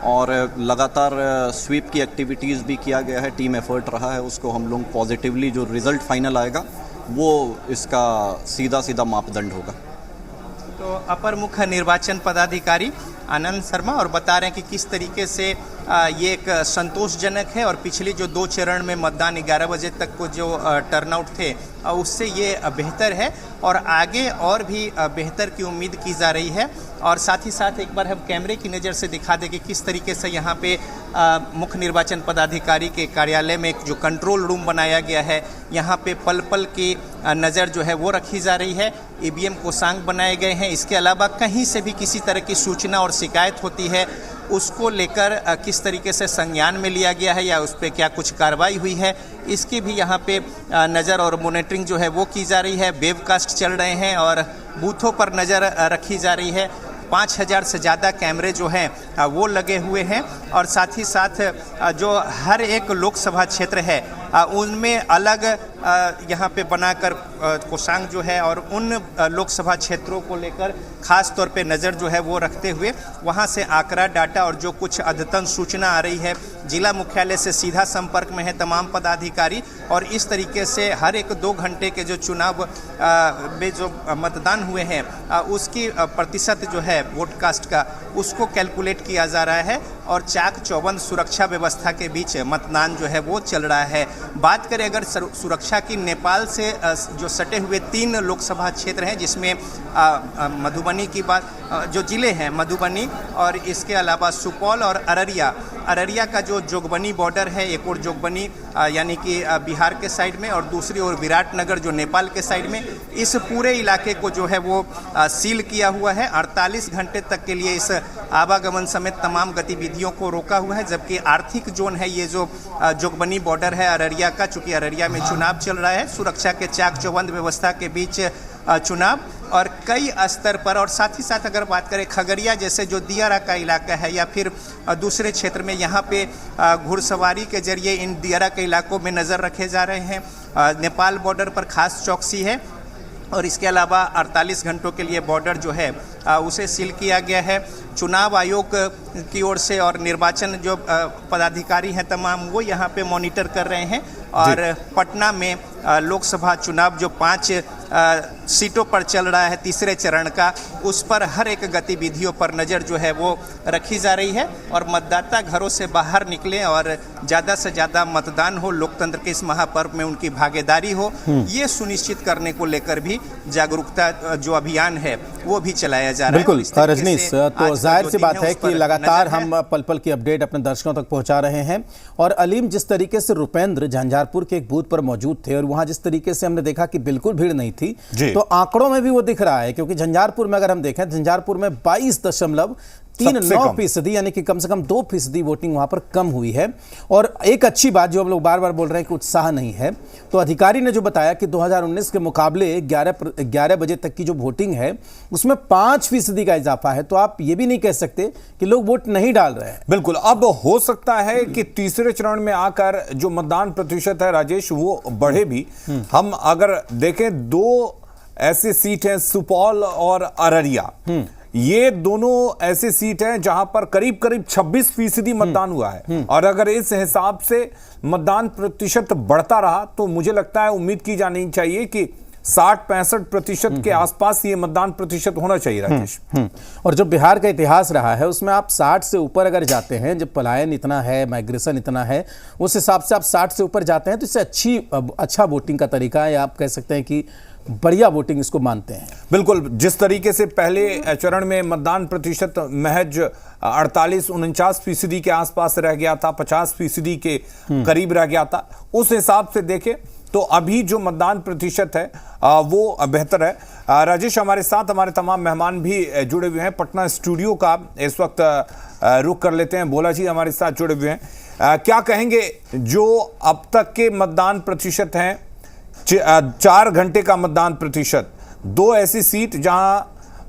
और लगातार स्वीप की एक्टिविटीज़ भी किया गया है, टीम एफर्ट रहा है, उसको हम लोग पॉजिटिवली जो रिज़ल्ट फाइनल आएगा वो इसका सीधा मापदंड होगा। तो अपर मुख्य निर्वाचन पदाधिकारी आनंद शर्मा और बता रहे हैं कि किस तरीके से ये एक संतोषजनक है, और पिछले जो 2 चरण में मतदान 11 बजे तक को जो टर्नआउट थे उससे ये बेहतर है, और आगे और भी बेहतर की उम्मीद की जा रही है। और साथ ही साथ एक बार हम कैमरे की नज़र से दिखा दें कि किस तरीके से यहाँ पे मुख्य निर्वाचन पदाधिकारी के कार्यालय में एक जो कंट्रोल रूम बनाया गया है, यहाँ पे पल पल की नज़र जो है वो रखी जा रही है। ईवीएम कोषांक बनाए गए हैं। इसके अलावा कहीं से भी किसी तरह की सूचना और शिकायत होती है उसको लेकर किस तरीके से संज्ञान में लिया गया है या उस पर क्या कुछ कार्रवाई हुई है, इसकी भी यहाँ पे नज़र और मॉनिटरिंग जो है वो की जा रही है। वेबकास्ट चल रहे हैं और बूथों पर नज़र रखी जा रही है। 5000 से ज़्यादा कैमरे जो हैं वो लगे हुए हैं, और साथ ही साथ जो हर एक लोकसभा क्षेत्र है उनमें अलग यहाँ पे बनाकर कोषांक जो है, और उन लोकसभा क्षेत्रों को लेकर ख़ास तौर पे नज़र जो है वो रखते हुए वहाँ से आंकड़ा डाटा और जो कुछ अद्यतन सूचना आ रही है, जिला मुख्यालय से सीधा संपर्क में है तमाम पदाधिकारी, और इस तरीके से हर एक 2 घंटे के जो चुनाव में जो मतदान हुए हैं उसकी प्रतिशत जो है वोटकास्ट का उसको कैलकुलेट किया जा रहा है, और चाक चौबंद सुरक्षा व्यवस्था के बीच मतदान जो है वो चल रहा है। बात करें अगर सुरक्षा की, नेपाल से जो सटे हुए 3 लोकसभा क्षेत्र हैं जिसमें मधुबनी की बात, जो जिले हैं मधुबनी और इसके अलावा सुपौल और अररिया का जो जोगबनी बॉर्डर है, एक और जोगबनी यानी कि बिहार के साइड में और दूसरी ओर विराटनगर जो नेपाल के साइड में, इस पूरे इलाके को जो है वो सील किया हुआ है। 48 घंटे तक के लिए इस आवागमन समेत तमाम गतिविधियों को रोका हुआ है, जबकि आर्थिक जोन है ये जो जोगबनी बॉर्डर है अररिया का, चूँकि अररिया में चुनाव चल रहा है, सुरक्षा के चाक चौबंद व्यवस्था के बीच चुनाव और कई स्तर पर। और साथ ही साथ अगर बात करें खगड़िया जैसे जो दियारा का इलाका है या फिर दूसरे क्षेत्र में, यहाँ पे घुड़सवारी के जरिए इन दियारा के इलाकों में नज़र रखे जा रहे हैं। नेपाल बॉर्डर पर खास चौकसी है, और इसके अलावा 48 घंटों के लिए बॉर्डर जो है उसे सील किया गया है। चुनाव आयोग की ओर से और निर्वाचन जो पदाधिकारी हैं तमाम वो यहाँ पे मॉनिटर कर रहे हैं। और पटना में लोकसभा चुनाव जो 5 सीटों पर चल रहा है तीसरे चरण का, उस पर हर एक गतिविधियों पर नज़र जो है वो रखी जा रही है और मतदाता घरों से बाहर निकलें और ज़्यादा से ज़्यादा मतदान हो, लोकतंत्र के इस महापर्व में उनकी भागीदारी हो, ये सुनिश्चित करने को लेकर भी जागरूकता जो अभियान है वो भी चलाया जा रहा है। बिल्कुल रजनीश, तो जाहिर सी बात है कि लगातार हम पल पल की अपडेट अपने दर्शकों तक पहुंचा रहे हैं। और अलीम, जिस तरीके से रुपेंद्र झंझारपुर के एक बूथ पर मौजूद थे और वहां जिस तरीके से हमने देखा कि बिल्कुल भीड़ नहीं थी, तो आंकड़ों में भी वो दिख रहा है, क्योंकि झंझारपुर में अगर हम देखें, झंझारपुर में 22.39% यानी कि कम से कम 2% वोटिंग वहां पर कम हुई है। और एक अच्छी बात जो हम लोग बार बार बोल रहे हैं कि उत्साह नहीं है, तो अधिकारी ने जो बताया कि 2019 के मुकाबले 11 बजे तक की जो वोटिंग है उसमें 5% का इजाफा है। तो आप ये भी नहीं कह सकते कि लोग वोट नहीं डाल रहे हैं। बिल्कुल, अब हो सकता है कि तीसरे चरण में आकर जो मतदान प्रतिशत है राजेश वो बढ़े भी। हम अगर देखें, 2 ऐसे सीट हैं, सुपौल और अररिया, ये दोनों ऐसे सीट हैं जहां पर करीब करीब 26% मतदान हुआ है। और अगर इस हिसाब से मतदान प्रतिशत बढ़ता रहा तो मुझे लगता है उम्मीद की जानी चाहिए कि 60-65% के आसपास ये मतदान प्रतिशत होना चाहिए राजेश। और जो बिहार का इतिहास रहा है उसमें आप 60 से ऊपर अगर जाते हैं, जब पलायन इतना है, माइग्रेशन इतना है, उस हिसाब से आप 60 से ऊपर जाते हैं तो इससे अच्छा वोटिंग का तरीका है, आप कह सकते हैं कि बढ़िया वोटिंग इसको मानते हैं। बिल्कुल, जिस तरीके से पहले चरण में मतदान प्रतिशत महज 48-49% के आसपास रह गया था, 50% के करीब रह गया था, उस हिसाब से देखें तो अभी जो मतदान प्रतिशत है वो बेहतर है। राजेश, हमारे साथ हमारे तमाम मेहमान भी जुड़े हुए हैं। पटना स्टूडियो का इस वक्त रुख कर लेते हैं, भोला जी हमारे साथ जुड़े हुए हैं। क्या कहेंगे जो अब तक के मतदान प्रतिशत हैं, 4 घंटे का मतदान प्रतिशत, 2 ऐसी सीट जहां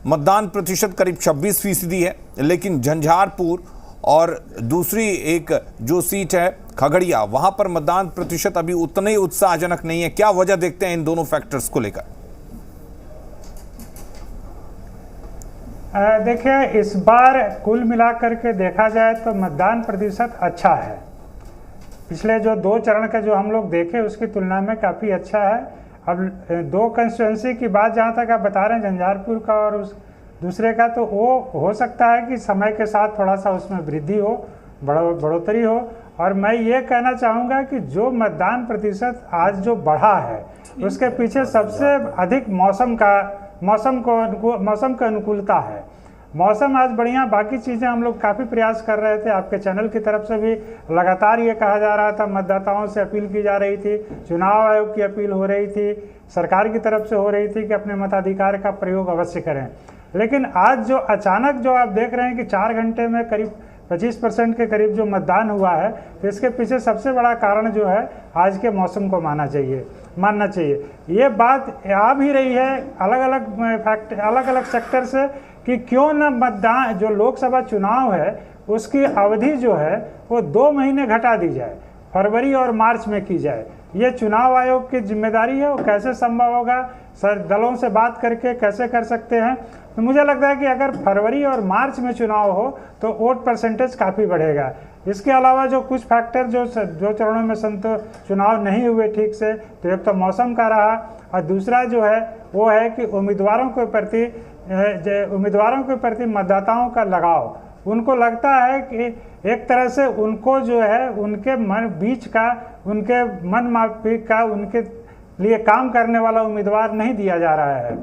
मतदान प्रतिशत करीब 26% है, लेकिन झंझारपुर और दूसरी एक जो सीट है खगड़िया, वहां पर मतदान प्रतिशत अभी उतने ही उत्साहजनक नहीं है। क्या वजह देखते हैं इन दोनों फैक्टर्स को लेकर? देखिए, इस बार कुल मिलाकर के देखा जाए तो मतदान प्रतिशत अच्छा है। पिछले जो 2 चरण के जो हम लोग देखे उसकी तुलना में काफ़ी अच्छा है। अब 2 कंस्टिट्यूंसी की बात जहाँ तक आप बता रहे हैं, झंझारपुर का और उस दूसरे का, तो वो हो सकता है कि समय के साथ थोड़ा सा उसमें वृद्धि हो, बढ़ोतरी हो। और मैं ये कहना चाहूँगा कि जो मतदान प्रतिशत आज जो बढ़ा है उसके पीछे सबसे अधिक मौसम की अनुकूलता है। मौसम आज बढ़िया, बाकी चीज़ें हम लोग काफ़ी प्रयास कर रहे थे, आपके चैनल की तरफ से भी लगातार ये कहा जा रहा था, मतदाताओं से अपील की जा रही थी, चुनाव आयोग की अपील हो रही थी, सरकार की तरफ से हो रही थी कि अपने मताधिकार का प्रयोग अवश्य करें। लेकिन आज जो अचानक जो आप देख रहे हैं कि 4 घंटे में करीब 25% के करीब जो मतदान हुआ है, तो इसके पीछे सबसे बड़ा कारण जो है आज के मौसम को मानना चाहिए। ये बात आ भी रही है अलग अलग सेक्टर से कि क्यों न मतदान जो लोकसभा चुनाव है उसकी अवधि जो है वो 2 महीने घटा दी जाए, फरवरी और मार्च में की जाए। ये चुनाव आयोग की जिम्मेदारी है, वो कैसे संभव होगा, दलों से बात करके कैसे कर सकते हैं। तो मुझे लगता है कि अगर फरवरी और मार्च में चुनाव हो तो वोट परसेंटेज काफ़ी बढ़ेगा। इसके अलावा जो कुछ फैक्टर जो चरणों में चुनाव नहीं हुए ठीक से, तो एक तो मौसम का रहा, और दूसरा जो है वो है कि उम्मीदवारों के प्रति मतदाताओं का लगाव। उनको लगता है कि एक तरह से उनको जो है उनके उनके मन माफिक का उनके लिए काम करने वाला उम्मीदवार नहीं दिया जा रहा है।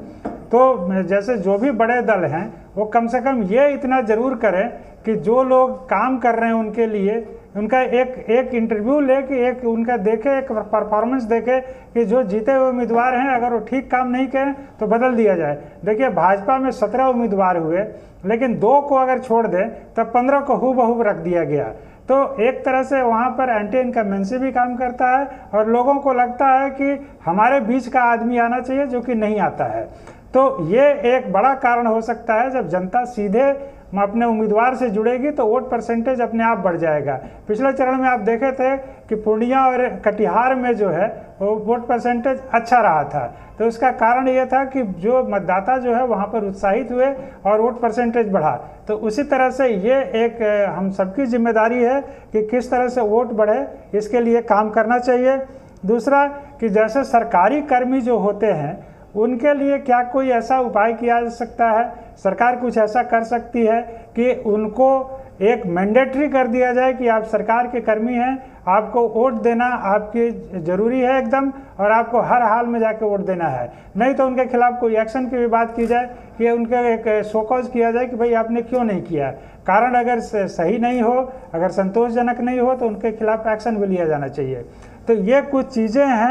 तो जैसे जो भी बड़े दल हैं वो कम से कम ये इतना ज़रूर करें कि जो लोग काम कर रहे हैं उनके लिए उनका एक इंटरव्यू ले कि एक उनका देखे, एक परफॉर्मेंस देखे कि जो जीते हुए उम्मीदवार हैं अगर वो ठीक काम नहीं करें तो बदल दिया जाए। देखिए, भाजपा में 17 उम्मीदवार हुए, लेकिन 2 को अगर छोड़ दें तब 15 को हूबहू रख दिया गया। तो एक तरह से वहाँ पर एंटी इनकम्बेंसी भी काम करता है और लोगों को लगता है कि हमारे बीच का आदमी आना चाहिए जो कि नहीं आता है। तो ये एक बड़ा कारण हो सकता है। जब जनता सीधे अपने उम्मीदवार से जुड़ेगी तो वोट परसेंटेज अपने आप बढ़ जाएगा। पिछले चरण में आप देखे थे कि पूर्णिया और कटिहार में जो है वो वोट परसेंटेज अच्छा रहा था। तो उसका कारण ये था कि जो मतदाता जो है वहाँ पर उत्साहित हुए और वोट परसेंटेज बढ़ा। तो उसी तरह से ये एक हम सबकी जिम्मेदारी है कि किस तरह से वोट बढ़े, इसके लिए काम करना चाहिए। दूसरा कि जैसे सरकारी कर्मी जो होते हैं उनके लिए क्या कोई ऐसा उपाय किया जा सकता है? सरकार कुछ ऐसा कर सकती है कि उनको एक मैंडेटरी कर दिया जाए कि आप सरकार के कर्मी हैं, आपको वोट देना आपकी ज़रूरी है एकदम, और आपको हर हाल में जाके वोट देना है। नहीं तो उनके खिलाफ कोई एक्शन की भी बात की जाए कि उनके एक शोकॉज किया जाए कि भाई आपने क्यों नहीं किया। कारण अगर सही नहीं हो, अगर संतोषजनक नहीं हो, तो उनके खिलाफ एक्शन भी लिया जाना चाहिए। तो ये कुछ चीज़ें हैं